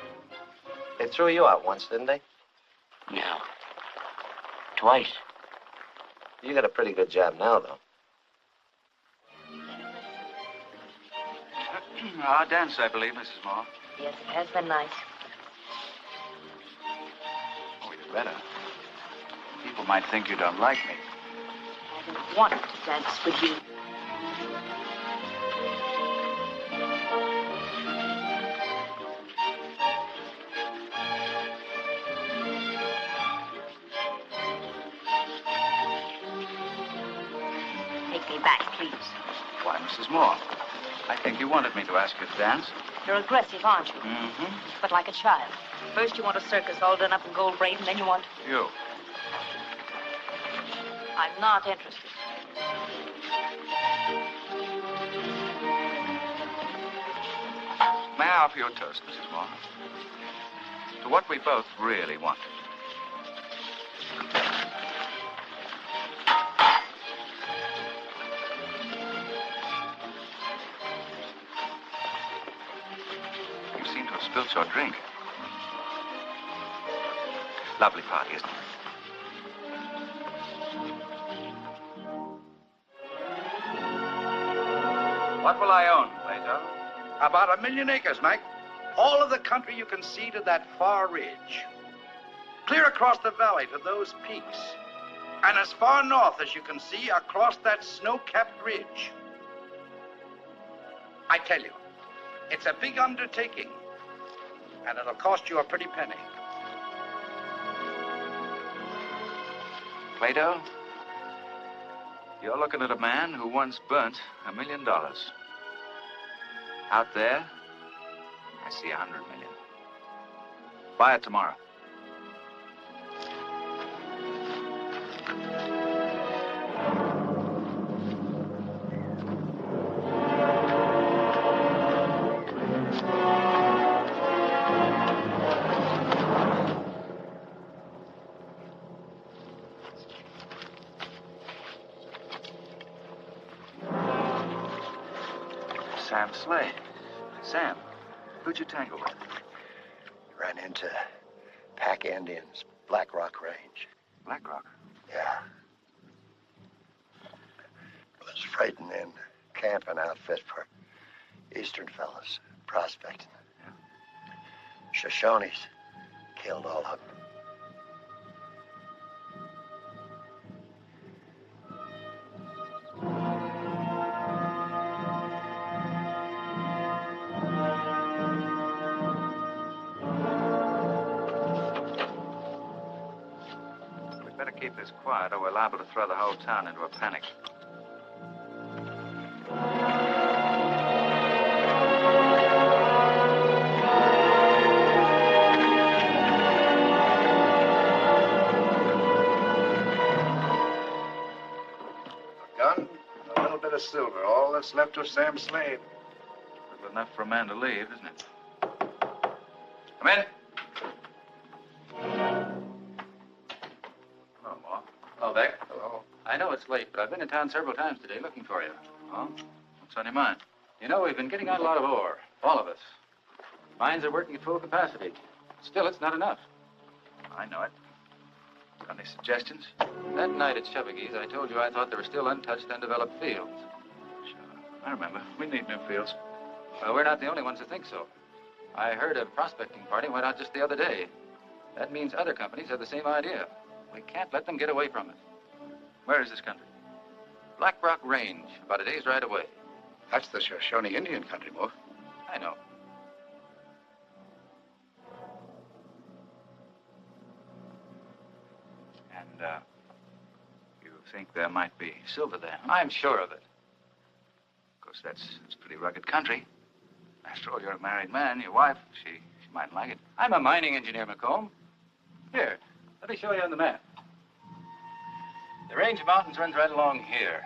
They threw you out once, didn't they? No. Twice. You got a pretty good job now, though. Our dance, I believe, Mrs. Moore. Yes, it has been nice. Oh, you'd better. People might think you don't like me. I didn't want to dance with you. Take me back, please. Why, Mrs. Moore, I think you wanted me to ask you to dance. You're aggressive, aren't you? Mm-hmm. But like a child. First you want a circus all done up in gold braid, and then you want... You. I'm not interested. May I offer you a toast, Mrs. Moore? To what we both really wanted. You seem to have spilled your drink. Lovely party, isn't it? What will I own, Plato? About 1 million acres, Mike. All of the country you can see to that far ridge. Clear across the valley to those peaks. And as far north as you can see across that snow-capped ridge. I tell you, it's a big undertaking. And it'll cost you a pretty penny. Plato, you're looking at a man who once burnt $1 million. Out there, I see 100 million. Buy it tomorrow. Sam Slade. Sam, who'd you tangle with? Ran into Pack Indians, Black Rock Range. Black Rock? Yeah. Was freighting in camping outfit for Eastern fellas, prospecting. Yeah. Shoshones killed all of them. Keep this quiet, or we're liable to throw the whole town into a panic. A gun, a little bit of silver, all that's left of Sam Slade. Little enough for a man to leave, isn't it? Come in. Hello, Beck. Hello. I know it's late, but I've been in town several times today looking for you. Oh? What's on your mind? You know, we've been getting out a lot of ore. All of us. Mines are working at full capacity. Still, it's not enough. I know it. Got any suggestions? That night at Chevagy's, I told you I thought there were still untouched, undeveloped fields. Sure. I remember. We need new fields. Well, we're not the only ones who think so. I heard a prospecting party went out just the other day. That means other companies have the same idea. We can't let them get away from it. Where is this country? Black Rock Range, about a day's ride away. That's the Shoshone Indian country, Mo. I know. And, you think there might be silver there? I'm sure of it. Of course, that's a pretty rugged country. After all, you're a married man. Your wife, she might like it. I'm a mining engineer, McComb. Here, let me show you on the map. The range of mountains runs right along here.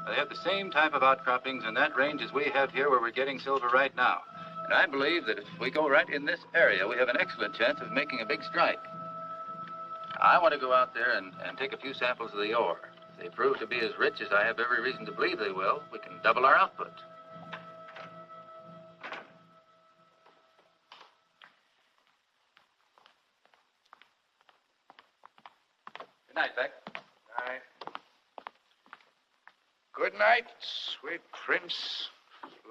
They have the same type of outcroppings in that range as we have here where we're getting silver right now. And I believe that if we go right in this area, we have an excellent chance of making a big strike. I want to go out there and take a few samples of the ore. If they prove to be as rich as I have every reason to believe they will, we can double our output. Good night, Beck. Night. Good night, sweet prince.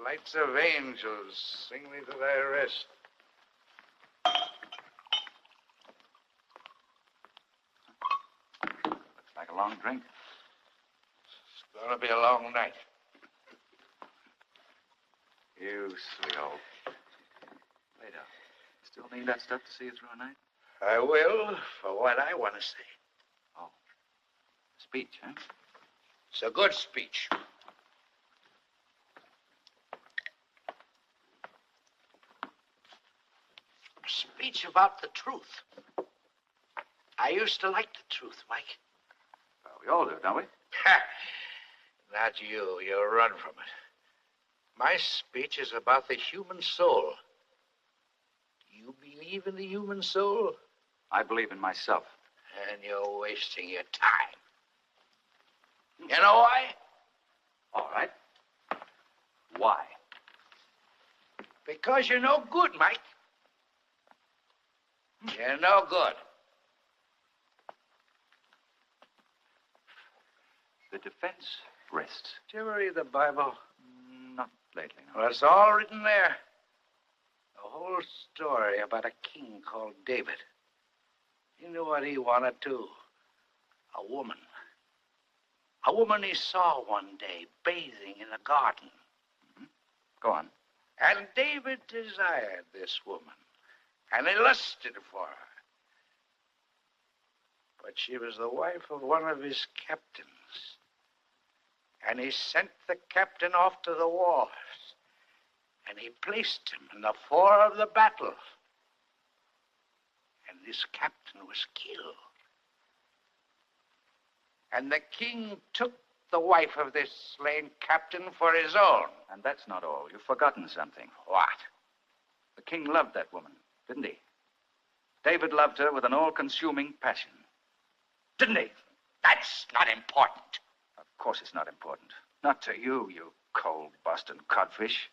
Lights of angels, sing me to thy rest. Looks like a long drink. It's gonna be a long night. You sweet old. Later. Still need that stuff to see you through a night? I will, for what I want to say. Oh. Speech, huh? It's a good speech. A speech about the truth. I used to like the truth, Mike. Well, we all do, don't we? Not you. You run from it. My speech is about the human soul. You believe in the human soul? I believe in myself. And you're wasting your time. You know why? All right. Why? Because you're no good, Mike. You're no good. The defense rests. Did you ever read the Bible? Not lately. Well, it's all written there. The whole story about a king called David. He knew what he wanted, too. A woman. A woman he saw one day bathing in a garden. Go on. And David desired this woman, and he lusted for her. But she was the wife of one of his captains. And he sent the captain off to the wars. And he placed him in the fore of the battle. And this captain was killed. And the king took the wife of this slain captain for his own. And that's not all. You've forgotten something. What? The king loved that woman, didn't he? David loved her with an all-consuming passion. Didn't he? That's not important. Of course it's not important. Not to you, you cold Boston codfish.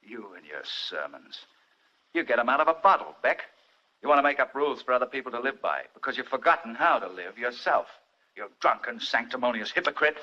You and your sermons. You get them out of a bottle, Beck. You want to make up rules for other people to live by because you've forgotten how to live yourself. You drunken, sanctimonious hypocrite.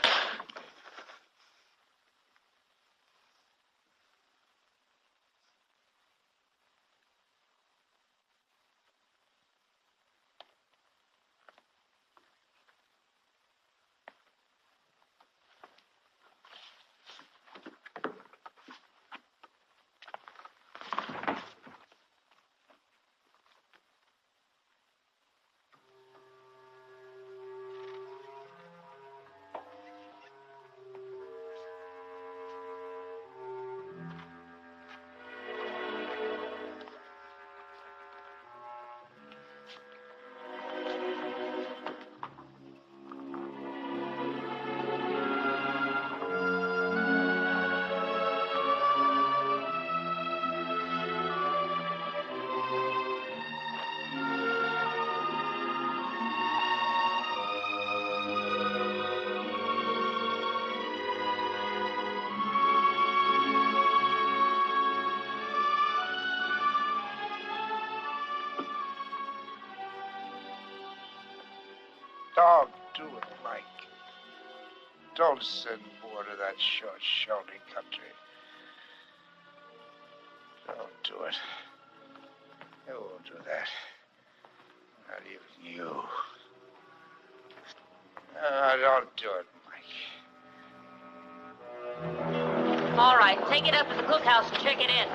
Don't do it, Mike. Don't send more to that short-shouldered country. Don't do it. You won't do that. Not even you. Don't do it, Mike. All right, take it up to the cookhouse and check it in.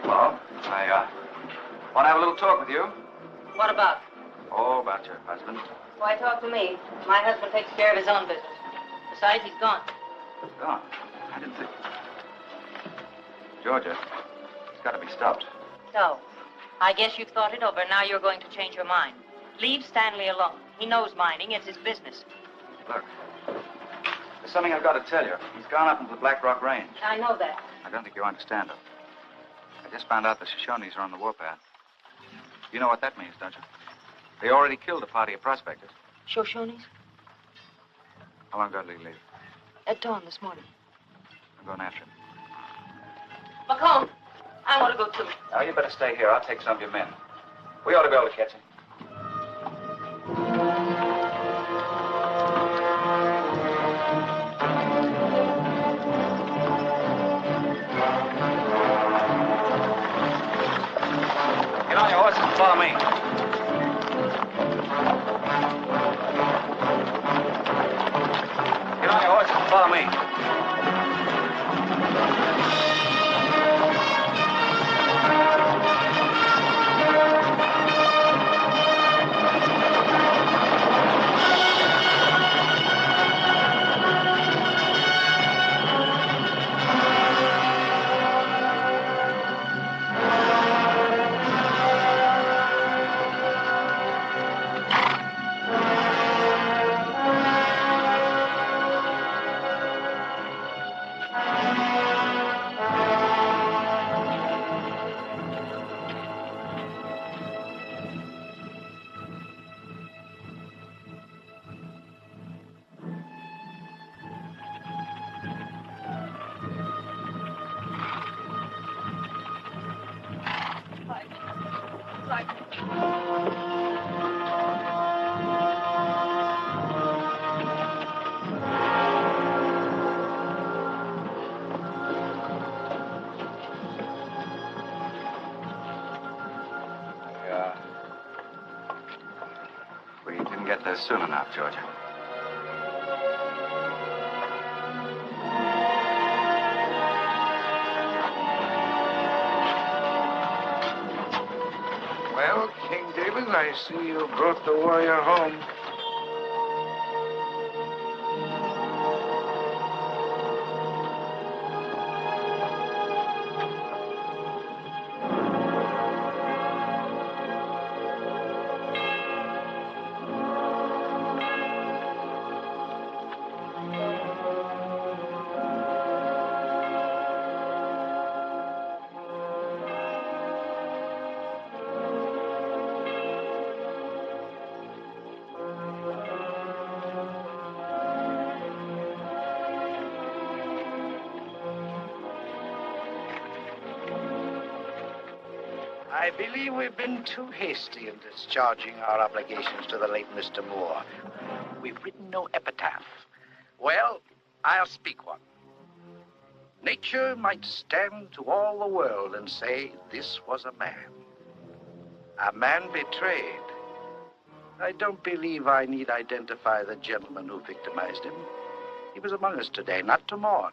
Hello. I want to have a little talk with you. What about? Oh, about your husband. Why talk to me? My husband takes care of his own business. Besides, he's gone. Gone. I didn't think. Georgia, it's got to be stopped. So, I guess you've thought it over. Now you're going to change your mind. Leave Stanley alone. He knows mining. It's his business. Look, there's something I've got to tell you. He's gone up into the Black Rock Range. I know that. I don't think you understand it. I just found out the Shoshones are on the warpath. You know what that means, don't you? They already killed a party of prospectors. Shoshones? How long ago did he leave? At dawn this morning. I'm going after him. McComb, I want to go too. Now, you better stay here. I'll take some of your men. We ought to be able to catch him. Get on your horses and follow me. Get on your horses and follow me. We didn't get there soon enough, Georgia. Well, King David, I see you brought the warrior home. I believe we've been too hasty in discharging our obligations to the late Mr. Moore. We've written no epitaph. Well, I'll speak one. Nature might stand to all the world and say, this was a man. A man betrayed. I don't believe I need identify the gentleman who victimized him. He was among us today, not to mourn,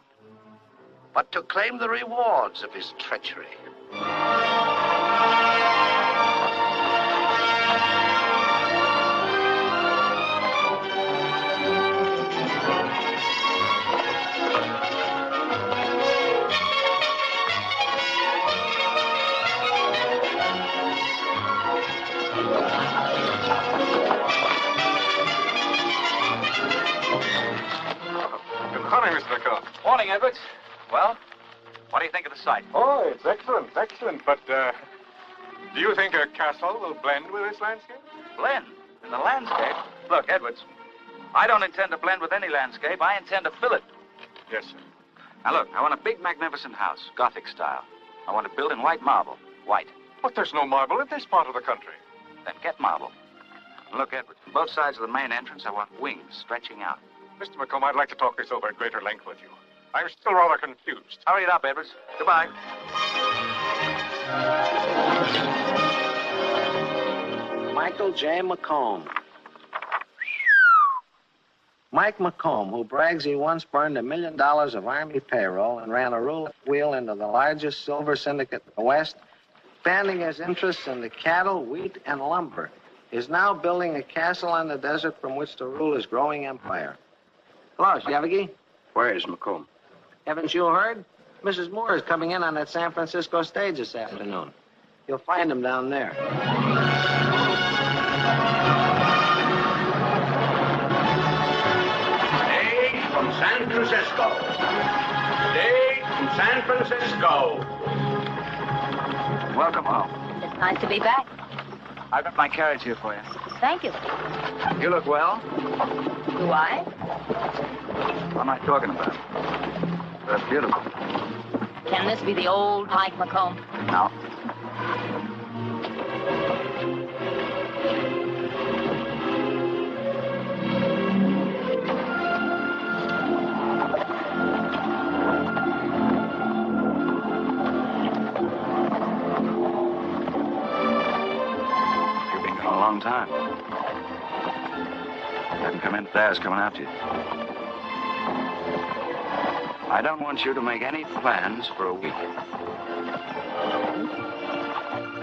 but to claim the rewards of his treachery. Good morning, Mr. McCom. Morning, Edwards. Well, what do you think of the site? Oh, it's excellent, excellent. But, do you think a castle will blend with this landscape? Blend? In the landscape? Look, Edwards, I don't intend to blend with any landscape. I intend to fill it. Yes, sir. Now, look, I want a big, magnificent house, Gothic style. I want it built in white marble. White. But there's no marble in this part of the country. Then get marble. And look, Edwards, on both sides of the main entrance, I want wings stretching out. Mr. McComb, I'd like to talk this over at greater length with you. I'm still rather confused. Hurry it up, Edwards. Goodbye. Michael J. McComb. Mike McComb, who brags he once burned $1 million of Army payroll and ran a roulette wheel into the largest silver syndicate in the West, expanding his interests in the cattle, wheat, and lumber, is now building a castle on the desert from which to rule his growing empire. Hello, Shavigi. Where is McComb? Haven't you heard? Mrs. Moore is coming in on that San Francisco stage this afternoon. You'll find him down there. Today from San Francisco. Today from San Francisco. Welcome home. It's nice to be back. I've got my carriage here for you. Thank you. You look well. Do I? What am I talking about? That's beautiful. Can this be the old Mike McComb? No. You've been gone a long time. Hadn't come in today, I was coming after you. I don't want you to make any plans for a week.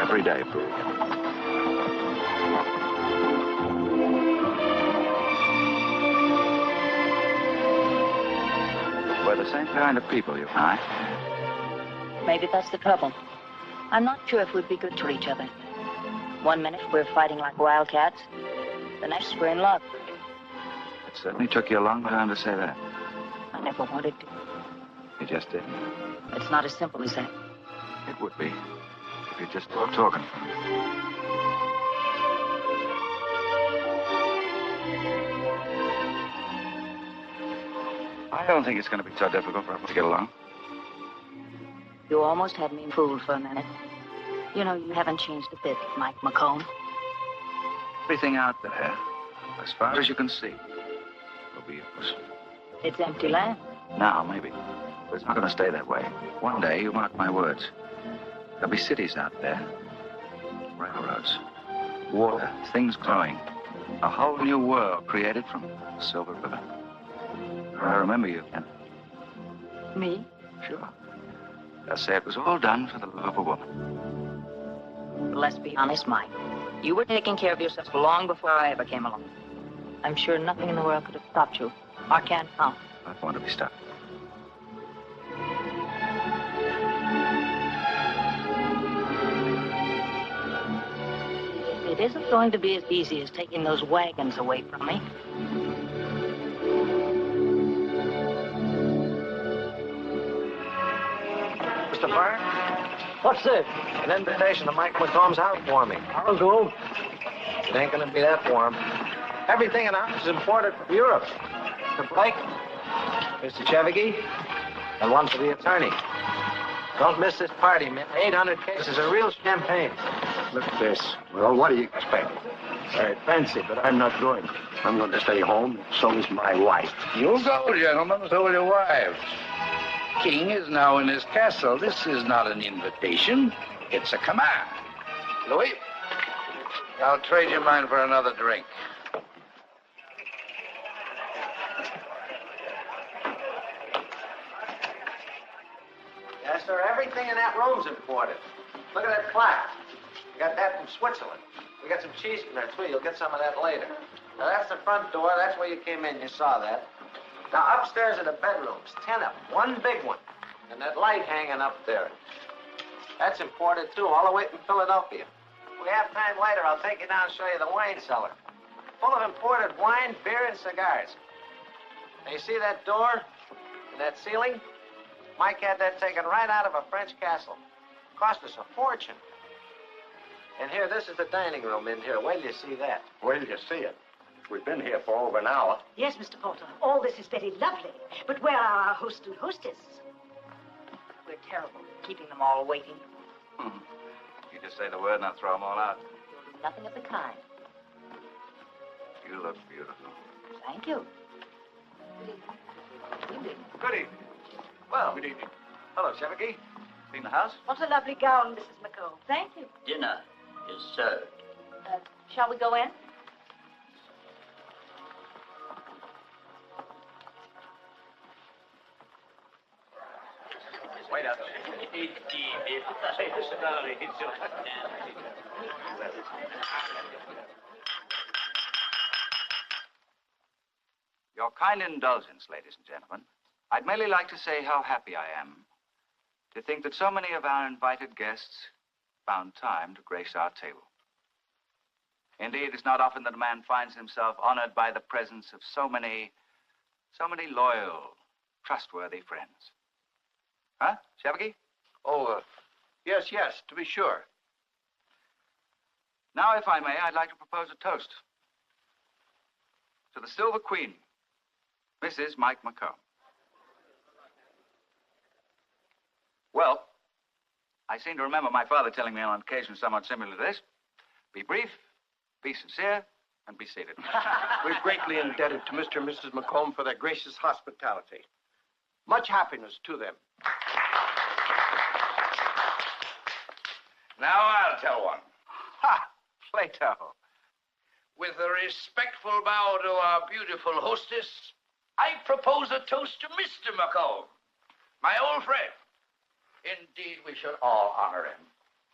Every day for a week. We're the same kind of people, you and I. Maybe that's the trouble. I'm not sure if we'd be good to each other. One minute we're fighting like wildcats. The next we're in love. It certainly took you a long time to say that. I never wanted to. You just did. It's not as simple as that. It would be if you just stopped talking. I don't think it's going to be so difficult for us to get along. You almost had me fooled for a minute. You know, you haven't changed a bit, Mike McCom. Everything out there, as far as you can see, will be yours. It's empty land. Now, maybe. But it's not going to stay that way. One day, you mark my words, there'll be cities out there, railroads, water, things growing. A whole new world created from the Silver River. I remember you, Ken. Me? Sure. They'll say it was all done for the love of a woman. But let's be honest, Mike. You were taking care of yourself long before I ever came along. I'm sure nothing in the world could have stopped you. Or can now. I don't want to be stopped. It isn't going to be as easy as taking those wagons away from me. Mr. Byrne? What's this? An invitation to Mike McCom's house warming. I'll go. It ain't gonna be that warm. Everything in the house is imported from Europe. Mr. Blake, Mr. Chevigey, and one for the attorney. Don't miss this party, man. 800 cases of real champagne. Look at this. Well, what do you expect? Very fancy, but I'm not going. I'm going to stay home. So is my wife. You go, gentlemen, so will your wives. King is now in his castle. This is not an invitation. It's a command. Louis, I'll trade you mine for another drink. Yes, sir. Everything in that room's imported. Look at that plaque. We got that from Switzerland. We got some cheese from there, too. You'll get some of that later. Now, that's the front door. That's where you came in. You saw that. Now, upstairs are the bedrooms. 10 of them. One big one. And that light hanging up there. That's imported, too, all the way from Philadelphia. If we have time later, I'll take you down and show you the wine cellar. Full of imported wine, beer, and cigars. Now, you see that door and that ceiling? Mike had that taken right out of a French castle. Cost us a fortune. And here, this is the dining room in here. Wait till you see that. Wait till you see it. We've been here for over an hour. Yes, Mr. Porter. All this is very lovely. But where are our host and hostess? We're terrible, keeping them all waiting. You just say the word and I'll throw them all out. Nothing of the kind. You look beautiful. Thank you. Good evening. Well, good evening. Hello, Chevigey. Seen the house? What a lovely gown, Mrs. McComb. Thank you. Dinner is served. Shall we go in? Wait up. Your kind indulgence, ladies and gentlemen. I'd merely like to say how happy I am to think that so many of our invited guests found time to grace our table. Indeed, it's not often that a man finds himself honored by the presence of so many loyal, trustworthy friends. Huh, Chevigey? Oh, yes, to be sure. Now, if I may, I'd like to propose a toast to the Silver Queen, Mrs. Mike McCom. Well, I seem to remember my father telling me on occasion somewhat similar to this. Be brief, be sincere, and be seated. We're greatly indebted to Mr. and Mrs. McComb for their gracious hospitality. Much happiness to them. Now I'll tell one. Ha! Plato. With a respectful bow to our beautiful hostess, I propose a toast to Mr. McComb, my old friend. Indeed, we should all honor him.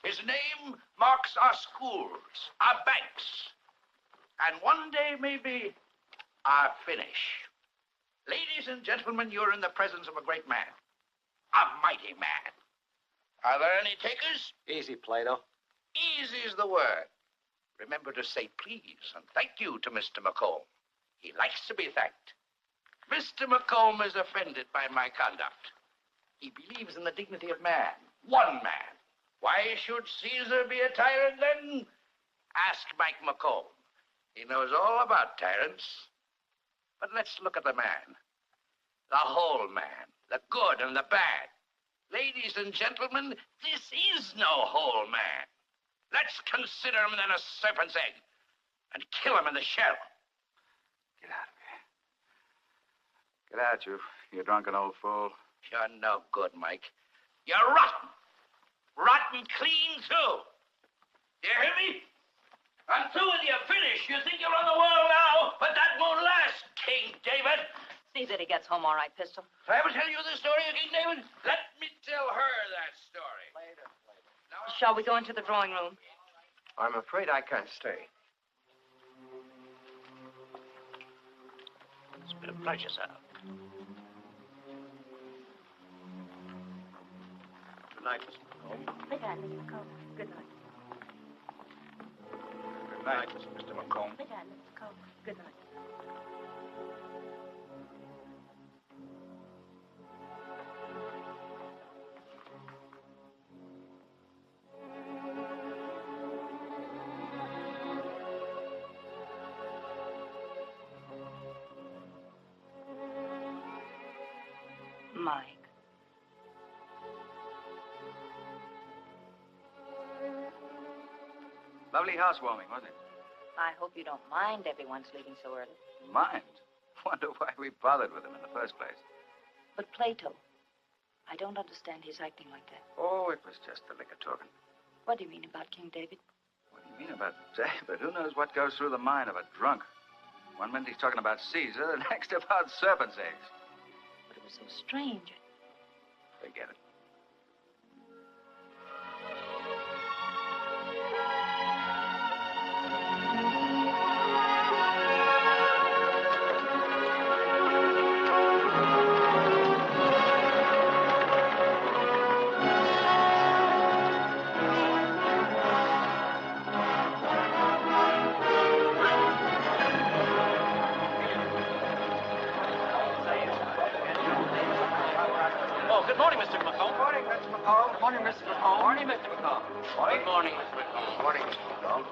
His name marks our schools, our banks, and one day, maybe, our finish. Ladies and gentlemen, you're in the presence of a great man, a mighty man. Are there any takers? Easy, Plato. Easy is the word. Remember to say please and thank you to Mr. McComb. He likes to be thanked. Mr. McComb is offended by my conduct. He believes in the dignity of man, one man. Why should Caesar be a tyrant then? Ask Mike McComb. He knows all about tyrants. But let's look at the man. The whole man, the good and the bad. Ladies and gentlemen, this is no whole man. Let's consider him then a serpent's egg and kill him in the shell. Get out of here. Get out, you drunken old fool. You're no good, Mike. You're rotten. Rotten clean, too. You hear me? I'm through with you. Finish. You think you'll run the world now, but that won't last, King David. See that he gets home all right, Pistol. Did I ever tell you the story of King David? Let me tell her that story. Later. Shall we go into the drawing room? I'm afraid I can't stay. It's been a pleasure, sir. Good night, Mr. McComb. Good night, Mr. McComb. Good night. Good night, Mr. McComb. Good night, Mr. McComb. Good night. Mike. Lovely housewarming, wasn't it? I hope you don't mind everyone's leaving so early. Mind? Wonder why we bothered with him in the first place. But Plato, I don't understand his acting like that. Oh, it was just the liquor talking. What do you mean about King David? What do you mean about David? Who knows what goes through the mind of a drunk? One minute he's talking about Caesar, the next about serpent's eggs. But it was so strange. Forget it. Good morning, Mr. McComb. Morning, Mr. McComb. Morning, Mr. McComb. Morning, Mr. McComb. Good morning, Mr. McComb. Morning, Mr. McComb.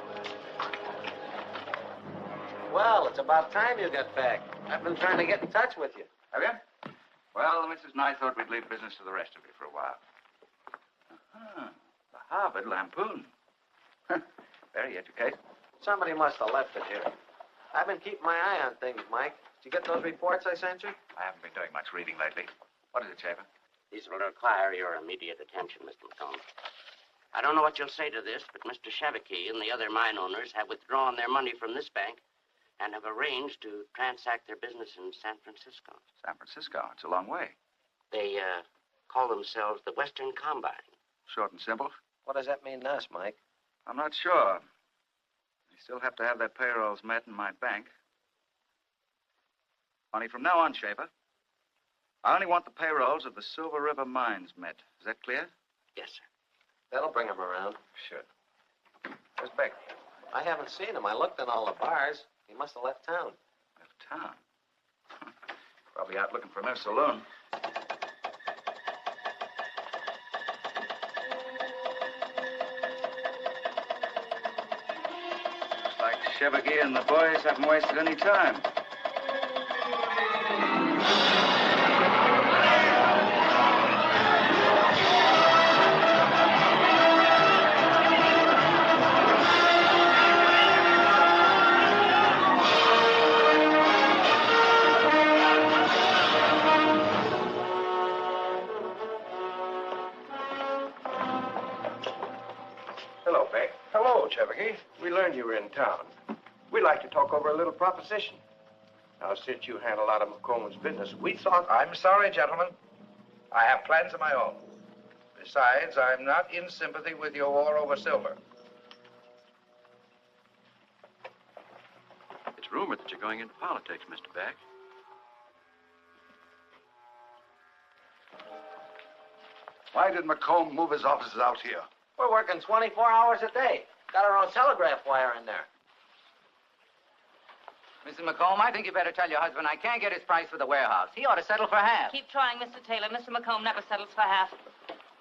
Well, it's about time you got back. I've been trying to get in touch with you. Have you? Well, Mrs. and I thought we'd leave business to the rest of you for a while. The Harvard Lampoon. Very educated. Somebody must have left it here. I've been keeping my eye on things, Mike. Did you get those reports I sent you? I haven't been doing much reading lately. What is it, Schaefer? These will require your immediate attention, Mr. McComb. I don't know what you'll say to this, but Mr. Shavicki and the other mine owners have withdrawn their money from this bank and have arranged to transact their business in San Francisco. San Francisco? It's a long way. They call themselves the Western Combine. Short and simple? What does that mean to us, Mike? I'm not sure. They still have to have their payrolls met in my bank. Only from now on, Schaefer, I only want the payrolls of the Silver River mines met. Is that clear? Yes, sir. That'll bring him around. Sure. Where's Beck? I haven't seen him. I looked in all the bars. He must have left town. Left town? Probably out looking for a new saloon. Looks like Shavicki and the boys haven't wasted any time. Hello, Beck. Hello, Shavicki. We learned you were in town. We'd like to talk over a little proposition. Now, since you handle a lot of McComb's business, we thought... I'm sorry, gentlemen. I have plans of my own. Besides, I'm not in sympathy with your war over silver. It's rumored that you're going into politics, Mr. Beck. Why did McComb move his offices out here? We're working 24 hours a day. Got our own telegraph wire in there. Mrs. McComb, I think you better tell your husband I can't get his price for the warehouse. He ought to settle for half. Keep trying, Mr. Taylor. Mr. McComb never settles for half.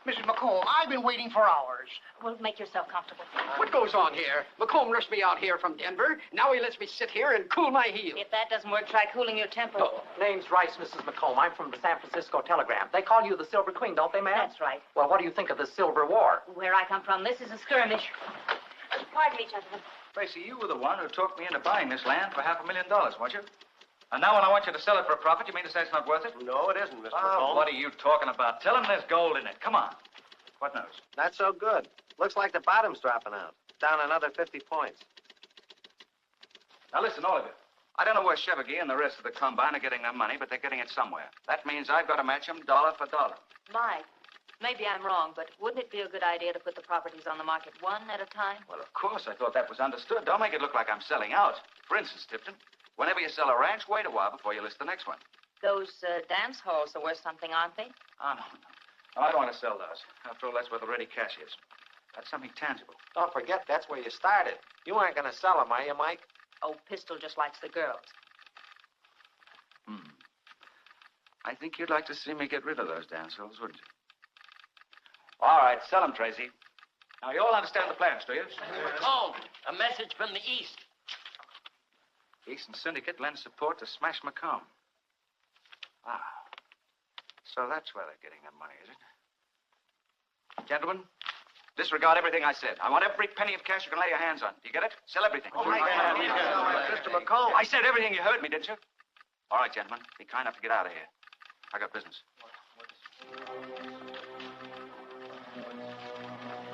Mrs. McComb, I've been waiting for hours. Well, make yourself comfortable. What goes on here? McComb rushed me out here from Denver. Now he lets me sit here and cool my heels. If that doesn't work, try cooling your temper. Oh, Name's Rice, Mrs. McComb. I'm from the San Francisco Telegram. They call you the Silver Queen, don't they, ma'am? That's right. Well, what do you think of the Silver War? Where I come from, this is a skirmish. Pardon me, gentlemen. Tracy, you were the one who talked me into buying this land for $500,000, weren't you? And now when I want you to sell it for a profit, you mean to say it's not worth it? No, it isn't, Mr. Oh, McComb. what are you talking about? Tell him there's gold in it. Come on. What news? Not so good. Looks like the bottom's dropping out. Down another 50 points. Now listen, all of you. I don't know where Chevigny and the rest of the combine are getting their money, but they're getting it somewhere. That means I've got to match them dollar for dollar. Mike, maybe I'm wrong, but wouldn't it be a good idea to put the properties on the market one at a time? Well, of course, I thought that was understood. Don't make it look like I'm selling out. For instance, Tipton, whenever you sell a ranch, wait a while before you list the next one. Those dance halls are worth something, aren't they? Oh, no. I don't want to sell those. After all, that's where the ready cash is. That's something tangible. Don't forget, that's where you started. You aren't going to sell them, are you, Mike? Oh, Pistol just likes the girls. I think you'd like to see me get rid of those dance halls, wouldn't you? All right, sell them, Tracy. Now, you all understand the plans, do you? McComb, a message from the East. Eastern Syndicate lends support to Smash McCom. Ah. So that's where they're getting their money, is it? Gentlemen, disregard everything I said. I want every penny of cash you can lay your hands on. Do you get it? Sell everything. Oh, my God. Mr. McComb. I said everything. You heard me, didn't you? All right, gentlemen. Be kind enough to get out of here. I got business.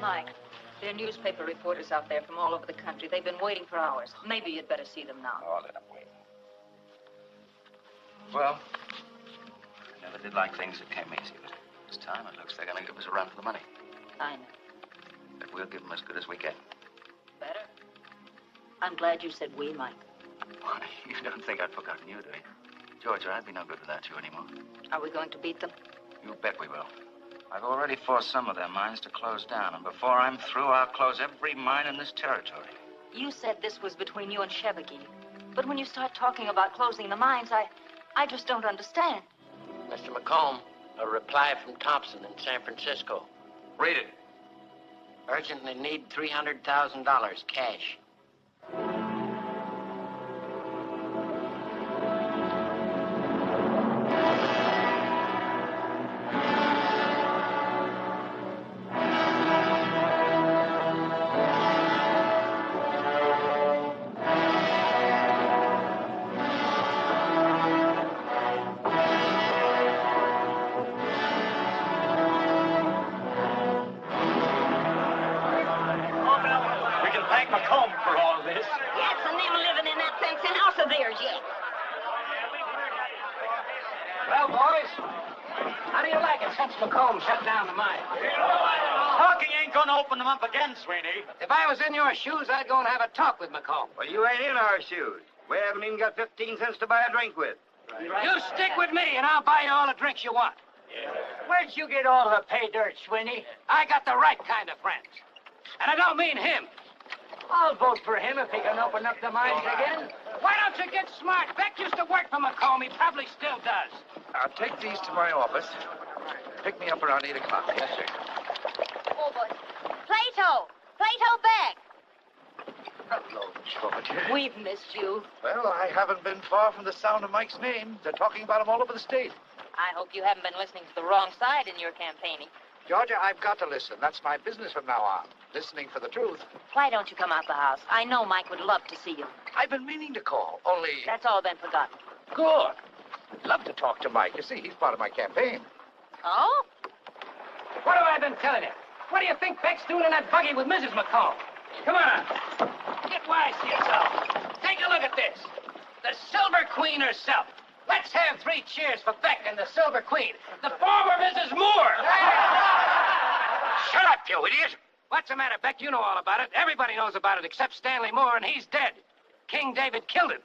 Mike, there are newspaper reporters out there from all over the country. They've been waiting for hours. Maybe you'd better see them now. Oh, let them wait. Well, I never did like things that came easy, but this time it looks they're going to give us a run for the money. I know. But we'll give them as good as we get. Better? I'm glad you said we, Mike. Why, you don't think I'd forgotten you, do you? Georgia, I'd be no good without you anymore. Are we going to beat them? You bet we will. I've already forced some of their mines to close down, and before I'm through, I'll close every mine in this territory. You said this was between you and Chevigny. But when you start talking about closing the mines, I just don't understand. Mr. McComb, a reply from Thompson in San Francisco. Read it. Urgently need $300,000 cash. Well, boys, how do you like it since McComb shut down the mine? Talking ain't gonna open them up again, Sweeney. If I was in your shoes, I'd go and have a talk with McComb. Well, you ain't in our shoes. We haven't even got 15 cents to buy a drink with. You stick with me, and I'll buy you all the drinks you want. Where'd you get all the pay dirt, Sweeney? I got the right kind of friends. And I don't mean him. I'll vote for him if he can open up the mines again. Why don't you get smart? Beck used to work for McComb. He probably still does. I'll take these to my office. Pick me up around 8 o'clock. Yes, sir. Oh, boy. Plato! Plato Beck! Hello, Georgia. We've missed you. Well, I haven't been far from the sound of Mike's name. They're talking about him all over the state. I hope you haven't been listening to the wrong side in your campaigning. Georgia, I've got to listen. That's my business from now on. Listening for the truth. Why don't you come out the house? I know Mike would love to see you. I've been meaning to call, only... That's all been forgotten. Good. I'd love to talk to Mike. You see, he's part of my campaign. Oh? What have I been telling you? What do you think Beck's doing in that buggy with Mrs. McComb? Come on. Get wise to yourself. Take a look at this. The Silver Queen herself. Let's have 3 cheers for Beck and the Silver Queen, the former Mrs. Moore. Shut up, you idiot. What's the matter, Beck? You know all about it. Everybody knows about it except Stanley Moore, and he's dead. King David killed him.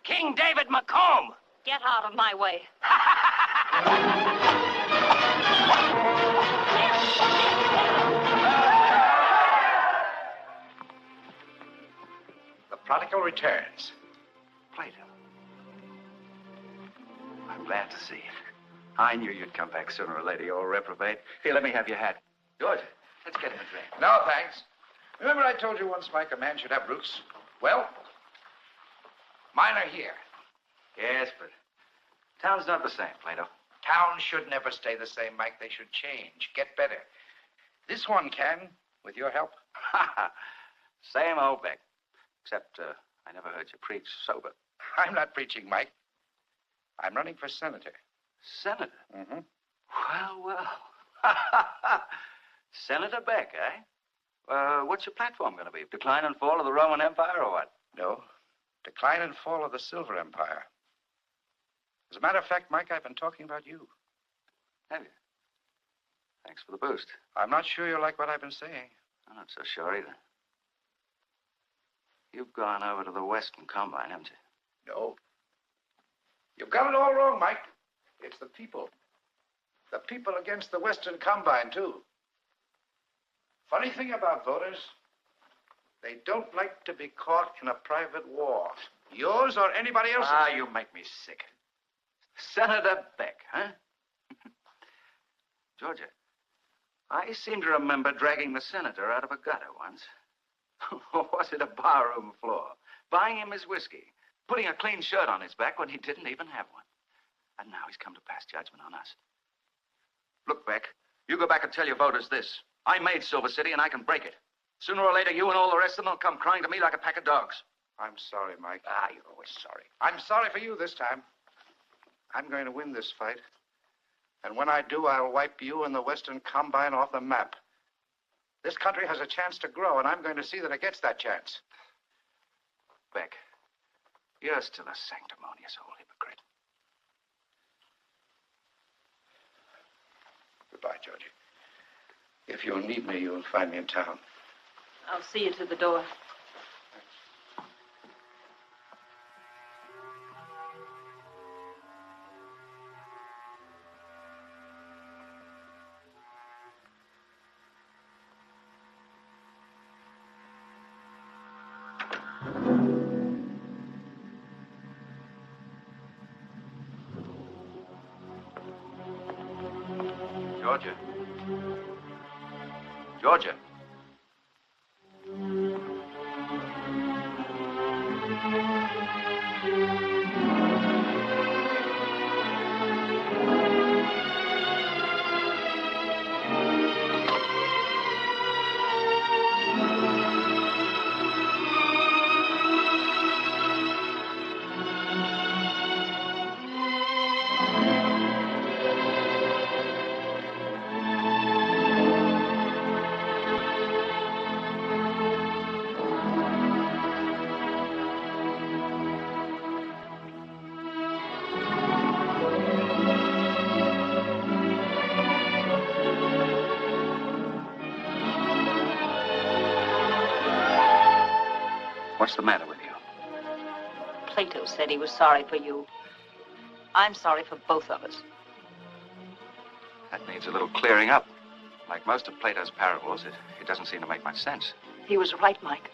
King David McComb. Get out of my way. The prodigal returns. Plato. I'm glad to see you. I knew you'd come back sooner or later, you old reprobate. Here, let me have your hat. George, let's get him a drink. No, thanks. Remember I told you once, Mike, a man should have roots? Well, mine are here. Yes, but town's not the same, Plato. Towns should never stay the same, Mike. They should change, get better. This one can, with your help. Same old Beck. Except I never heard you preach sober. I'm not preaching, Mike. I'm running for senator. Senator? Mm-hmm. Well. Senator Beck, eh? What's your platform going to be? Decline and fall of the Roman Empire or what? No. Decline and fall of the Silver Empire. As a matter of fact, Mike, I've been talking about you. Have you? Thanks for the boost. I'm not sure you'll like what I've been saying. I'm not so sure either. You've gone over to the Western Combine, haven't you? No. You've got it all wrong, Mike. It's the people. The people against the Western Combine, too. Funny thing about voters, they don't like to be caught in a private war. Yours or anybody else's. Ah, you make me sick. Senator Beck, huh? Georgia, I seem to remember dragging the senator out of a gutter once. Or was it a barroom floor? Buying him his whiskey. Putting a clean shirt on his back when he didn't even have one. And now he's come to pass judgment on us. Look, Beck, you go back and tell your voters this. I made Silver City and I can break it. Sooner or later, you and all the rest of them will come crying to me like a pack of dogs. I'm sorry, Mike. Ah, you're always sorry. I'm sorry for you this time. I'm going to win this fight. And when I do, I'll wipe you and the Western Combine off the map. This country has a chance to grow, and I'm going to see that it gets that chance. Beck, you're still a sanctimonious old hypocrite. Goodbye, Georgie. If you'll need me, you'll find me in town. I'll see you to the door. Georgia. Georgia. What's the matter with you? Plato said he was sorry for you. I'm sorry for both of us. That needs a little clearing up. Like most of Plato's parables, it doesn't seem to make much sense. He was right, Mike.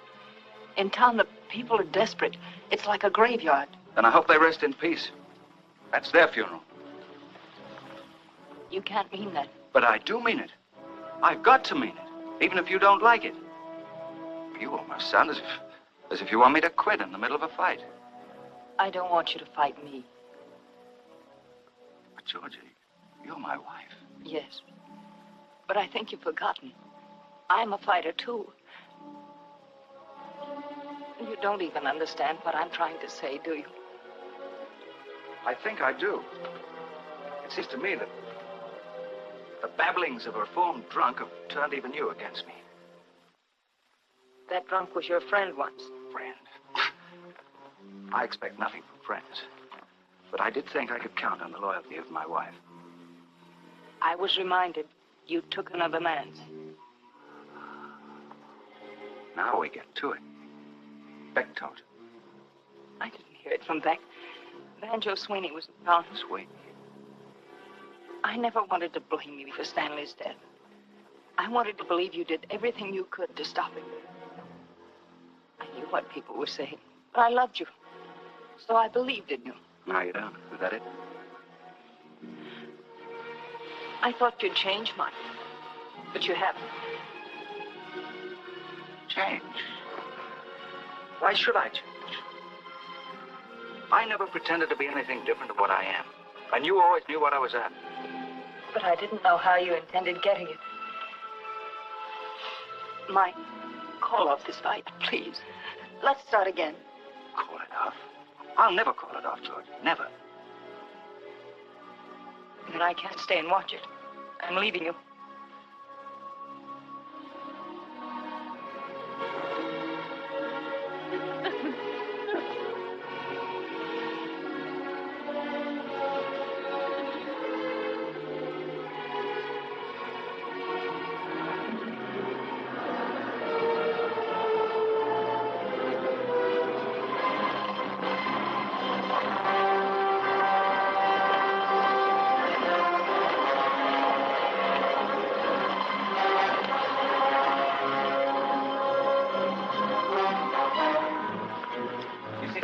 In town, the people are desperate. It's like a graveyard. Then I hope they rest in peace. That's their funeral. You can't mean that. But I do mean it. I've got to mean it, even if you don't like it. You almost sound as if you want me to quit in the middle of a fight. I don't want you to fight me. But, Georgie, you're my wife. Yes. But I think you've forgotten. I'm a fighter, too. You don't even understand what I'm trying to say, do you? I think I do. It seems to me that the babblings of a reformed drunk have turned even you against me. That drunk was your friend once. Friend? I expect nothing from friends. But I did think I could count on the loyalty of my wife. I was reminded you took another man's. Now we get to it. Beck told you. I didn't hear it from Beck. Banjo Sweeney was in town. Sweeney? I never wanted to blame you for Stanley's death. I wanted to believe you did everything you could to stop him. I knew what people were saying, but I loved you. So I believed in you. Now you don't. Is that it? I thought you'd change, Mike. But you haven't. Change? Why should I change? I never pretended to be anything different than what I am. And you always knew what I was at. But I didn't know how you intended getting it. Mike, call off this fight, please. Let's start again. Call it off? I'll never call it off, George. Never. But I can't stay and watch it. I'm leaving you.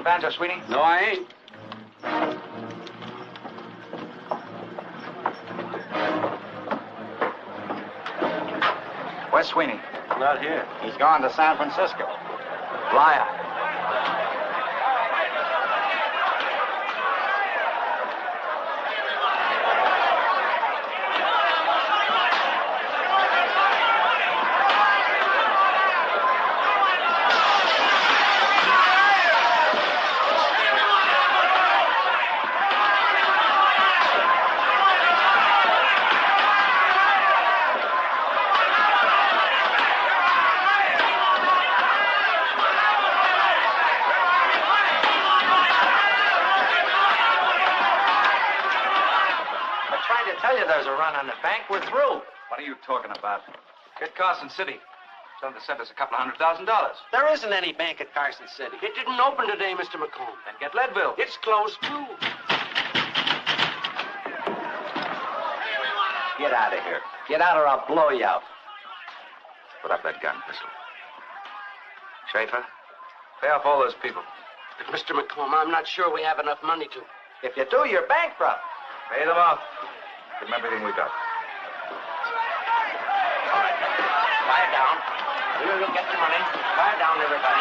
Banjo, Sweeney? No, I ain't. Where's Sweeney? Not here. He's gone to San Francisco. Liar. There's a run on the bank. We're through. What are you talking about? Get Carson City. Tell them to send us $200,000. There isn't any bank at Carson City. It didn't open today, Mr. McComb. Then get Leadville. It's closed, too. Get out of here. Get out or I'll blow you out. Put up that gun, pistol. Schaefer, pay off all those people. But, Mr. McComb, I'm not sure we have enough money to. If you do, you're bankrupt. Pay them off. Give them everything we got. All right. Quiet down. We'll get your money. Quiet down, everybody.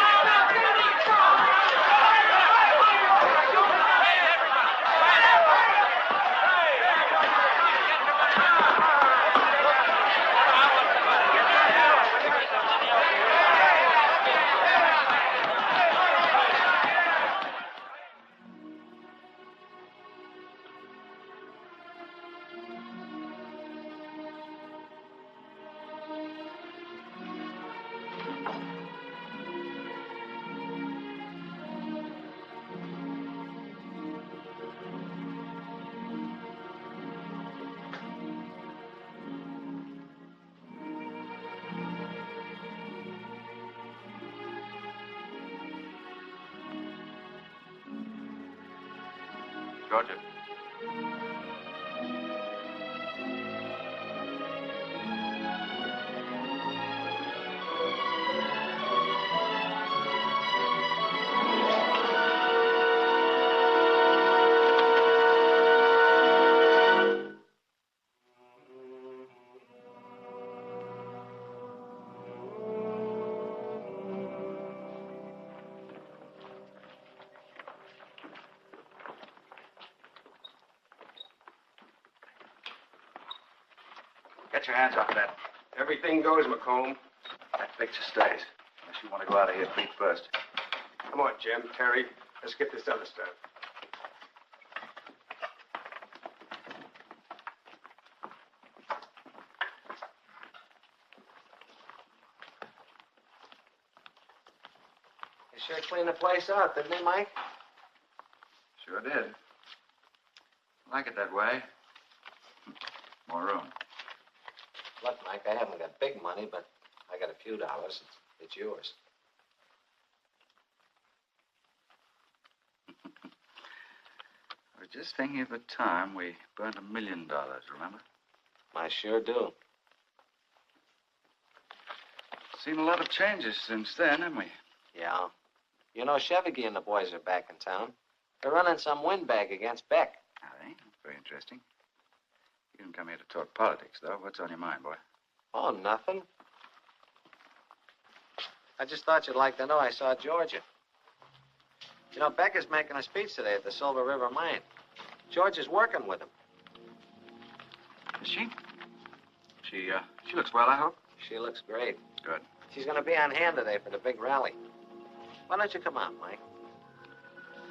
Georgia. Get your hands off of that. Everything goes, McComb. That picture stays. Unless you want to go out of here feet first. Come on, Jim, Terry. Let's get this other stuff. They sure cleaned the place out, didn't they, Mike? Sure did. Like it that way. More room. Look, Mike, I haven't got big money, but I got a few dollars. It's yours. I was just thinking of the time we burnt $1 million, remember? I sure do. Seen a lot of changes since then, haven't we? Yeah. You know, Chevy and the boys are back in town. They're running some windbag against Beck. Are they? Very interesting. You didn't come here to talk politics, though. What's on your mind, boy? Oh, nothing. I just thought you'd like to know I saw Georgia. You know, Beck is making a speech today at the Silver River Mine. George is working with him. Is she? She looks well, I hope? She looks great. Good. She's going to be on hand today for the big rally. Why don't you come out, Mike?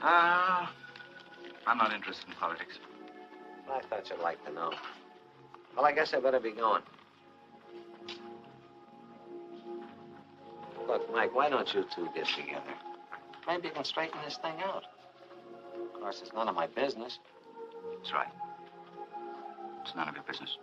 I'm not interested in politics. I thought you'd like to know. Well, I guess I better be going. Look, Mike, why don't you two get together? Maybe you can straighten this thing out. Of course, it's none of my business. That's right. It's none of your business.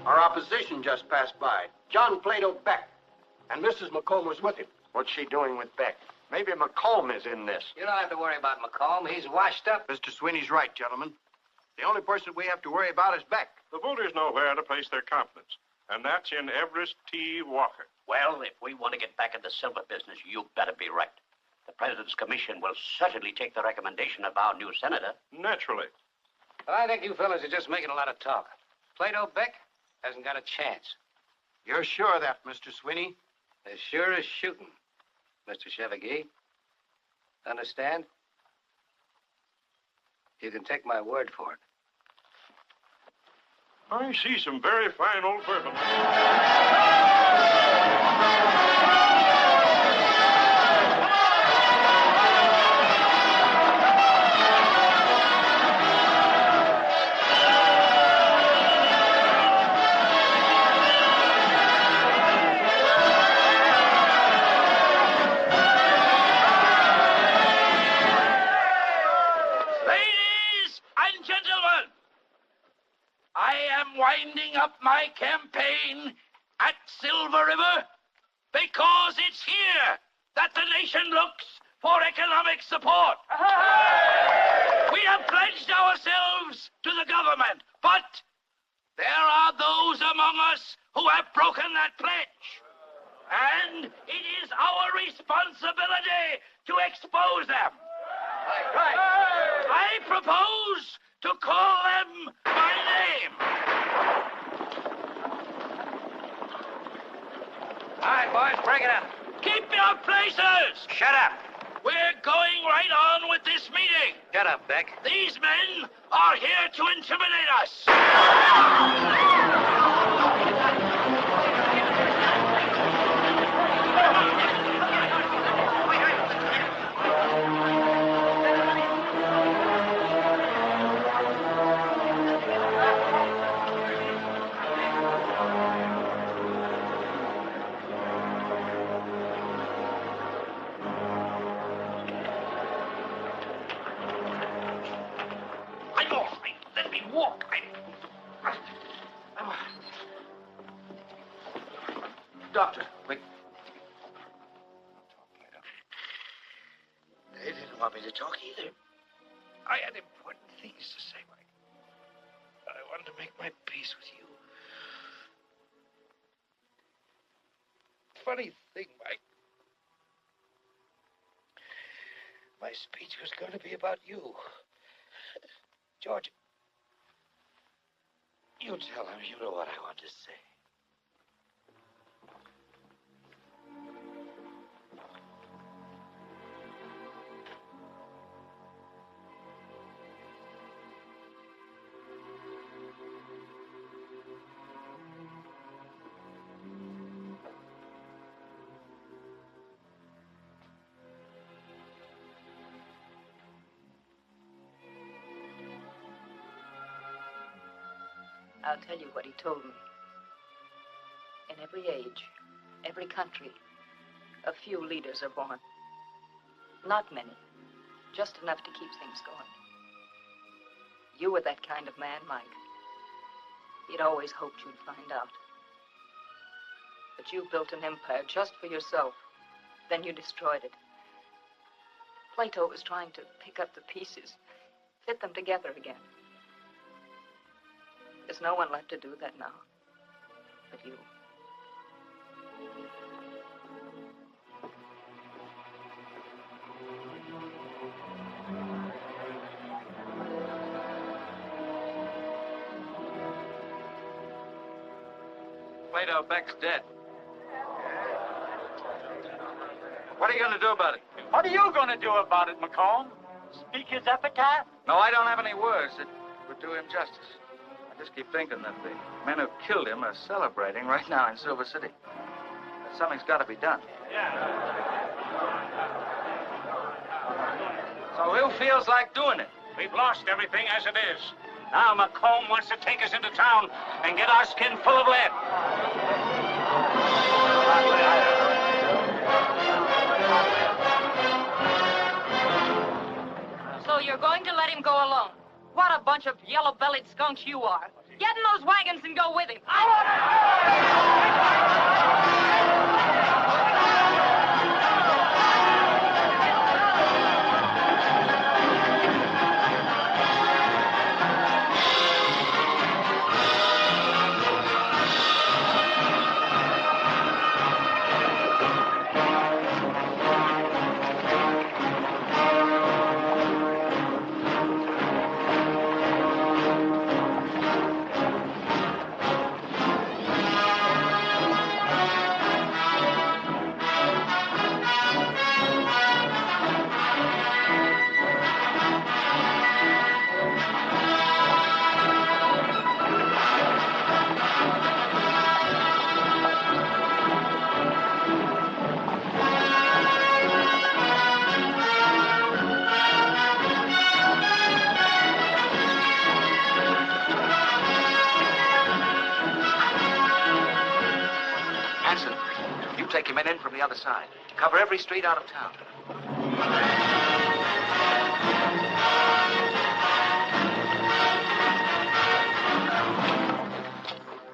Our opposition just passed by. John Plato Beck. And Mrs. McComb was with him. What's she doing with Beck? Maybe McComb is in this. You don't have to worry about McComb. He's washed up. Mr. Sweeney's right, gentlemen. The only person we have to worry about is Beck. The voters know where to place their confidence, and that's in Everest T. Walker. Well, if we want to get back in the silver business, you better be right. The President's Commission will certainly take the recommendation of our new senator. Naturally. But I think you fellas are just making a lot of talk. Plato Beck hasn't got a chance. You're sure of that, Mr. Sweeney? As sure as shooting, Mr. Chevigee. Understand? You can take my word for it. I see some very fine old bourbon. Winding up my campaign at Silver River because it's here that the nation looks for economic support. We have pledged ourselves to the government, but there are those among us who have broken that pledge. And it is our responsibility to expose them. Right. I propose to call them by name. All right, boys, break it up. Keep your places! Shut up. We're going right on with this meeting. Shut up, Beck. These men are here to intimidate us. Let me walk. Doctor, wait. They didn't want me to talk either. I had important things to say, Mike. I wanted to make my peace with you. Funny thing, Mike. My speech was going to be about you. George, you tell him you know what I want to say. I'll tell you what he told me. In every age, every country, a few leaders are born. Not many, just enough to keep things going. You were that kind of man, Mike. He'd always hoped you'd find out. But you built an empire just for yourself. Then you destroyed it. Plato was trying to pick up the pieces, fit them together again. There's no one left to do that now but you. Plato, Beck's dead. What are you going to do about it? What are you going to do about it, McComb? Speak his epitaph? No, I don't have any words that would do him justice. I just keep thinking that the men who killed him are celebrating right now in Silver City. That something's got to be done. So who feels like doing it? We've lost everything as it is. Now McComb wants to take us into town and get our skin full of lead. So you're going to let him go alone? What a bunch of yellow-bellied skunks you are. Get in those wagons and go with him. Take your men in from the other side. Cover every street out of town.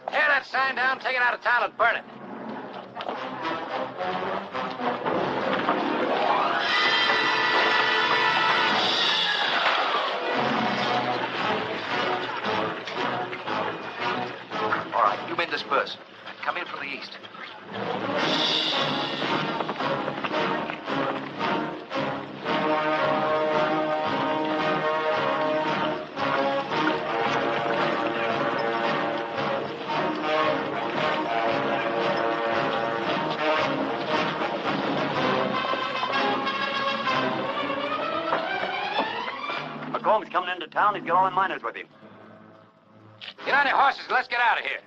Tear that sign down, take it out of town, and burn it. All right, you men disperse. Come in from the east. McComb's coming into town. He's got all the miners with him. Get on your horses and let's get out of here.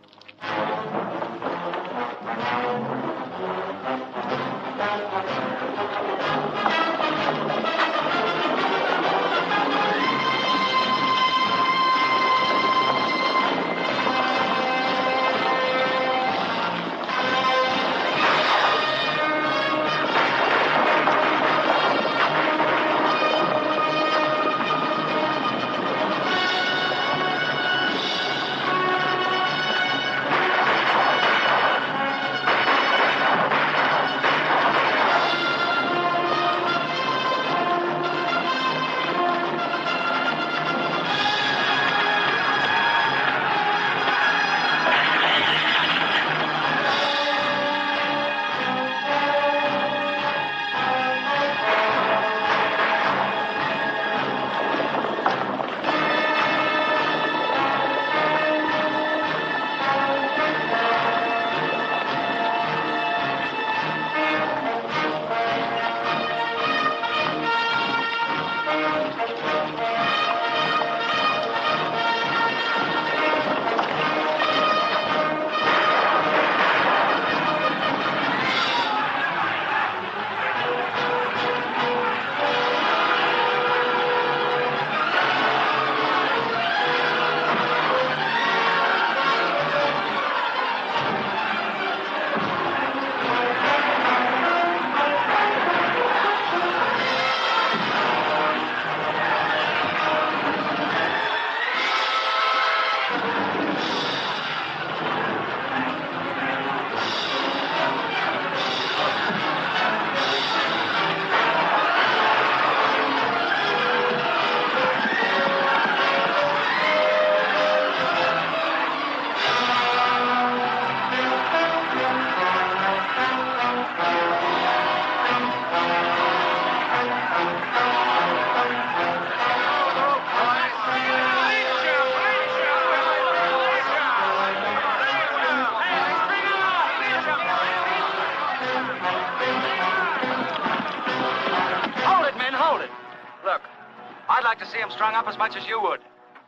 like to see him strung up as much as you would.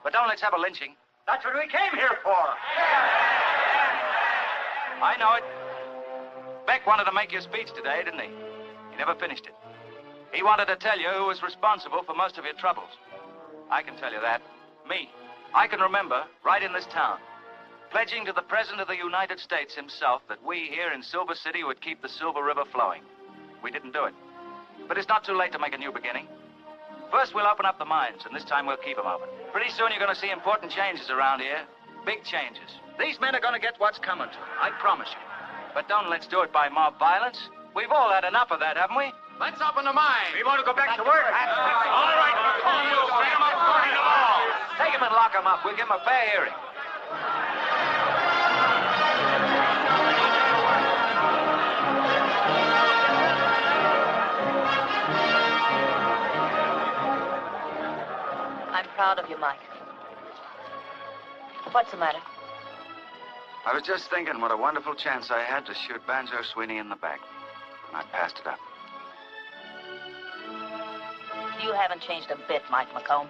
But don't let's have a lynching. That's what we came here for. I know it. Beck wanted to make your speech today, didn't he? He never finished it. He wanted to tell you who was responsible for most of your troubles. I can tell you that. Me. I can remember, right in this town, pledging to the President of the United States himself that we here in Silver City would keep the Silver River flowing. We didn't do it. But it's not too late to make a new beginning. First, we'll open up the mines, and this time we'll keep them open. Pretty soon you're going to see important changes around here. Big changes. These men are going to get what's coming to them, I promise you. But don't let's do it by mob violence. We've all had enough of that, haven't we? Let's open the mine. We want to go back to work. All right, McCom, we'll bring him up according to law. Take him and lock him up. We'll give him a fair hearing. I'm proud of you, Mike. What's the matter? I was just thinking what a wonderful chance I had to shoot Banjo Sweeney in the back. And I passed it up. You haven't changed a bit, Mike McComb.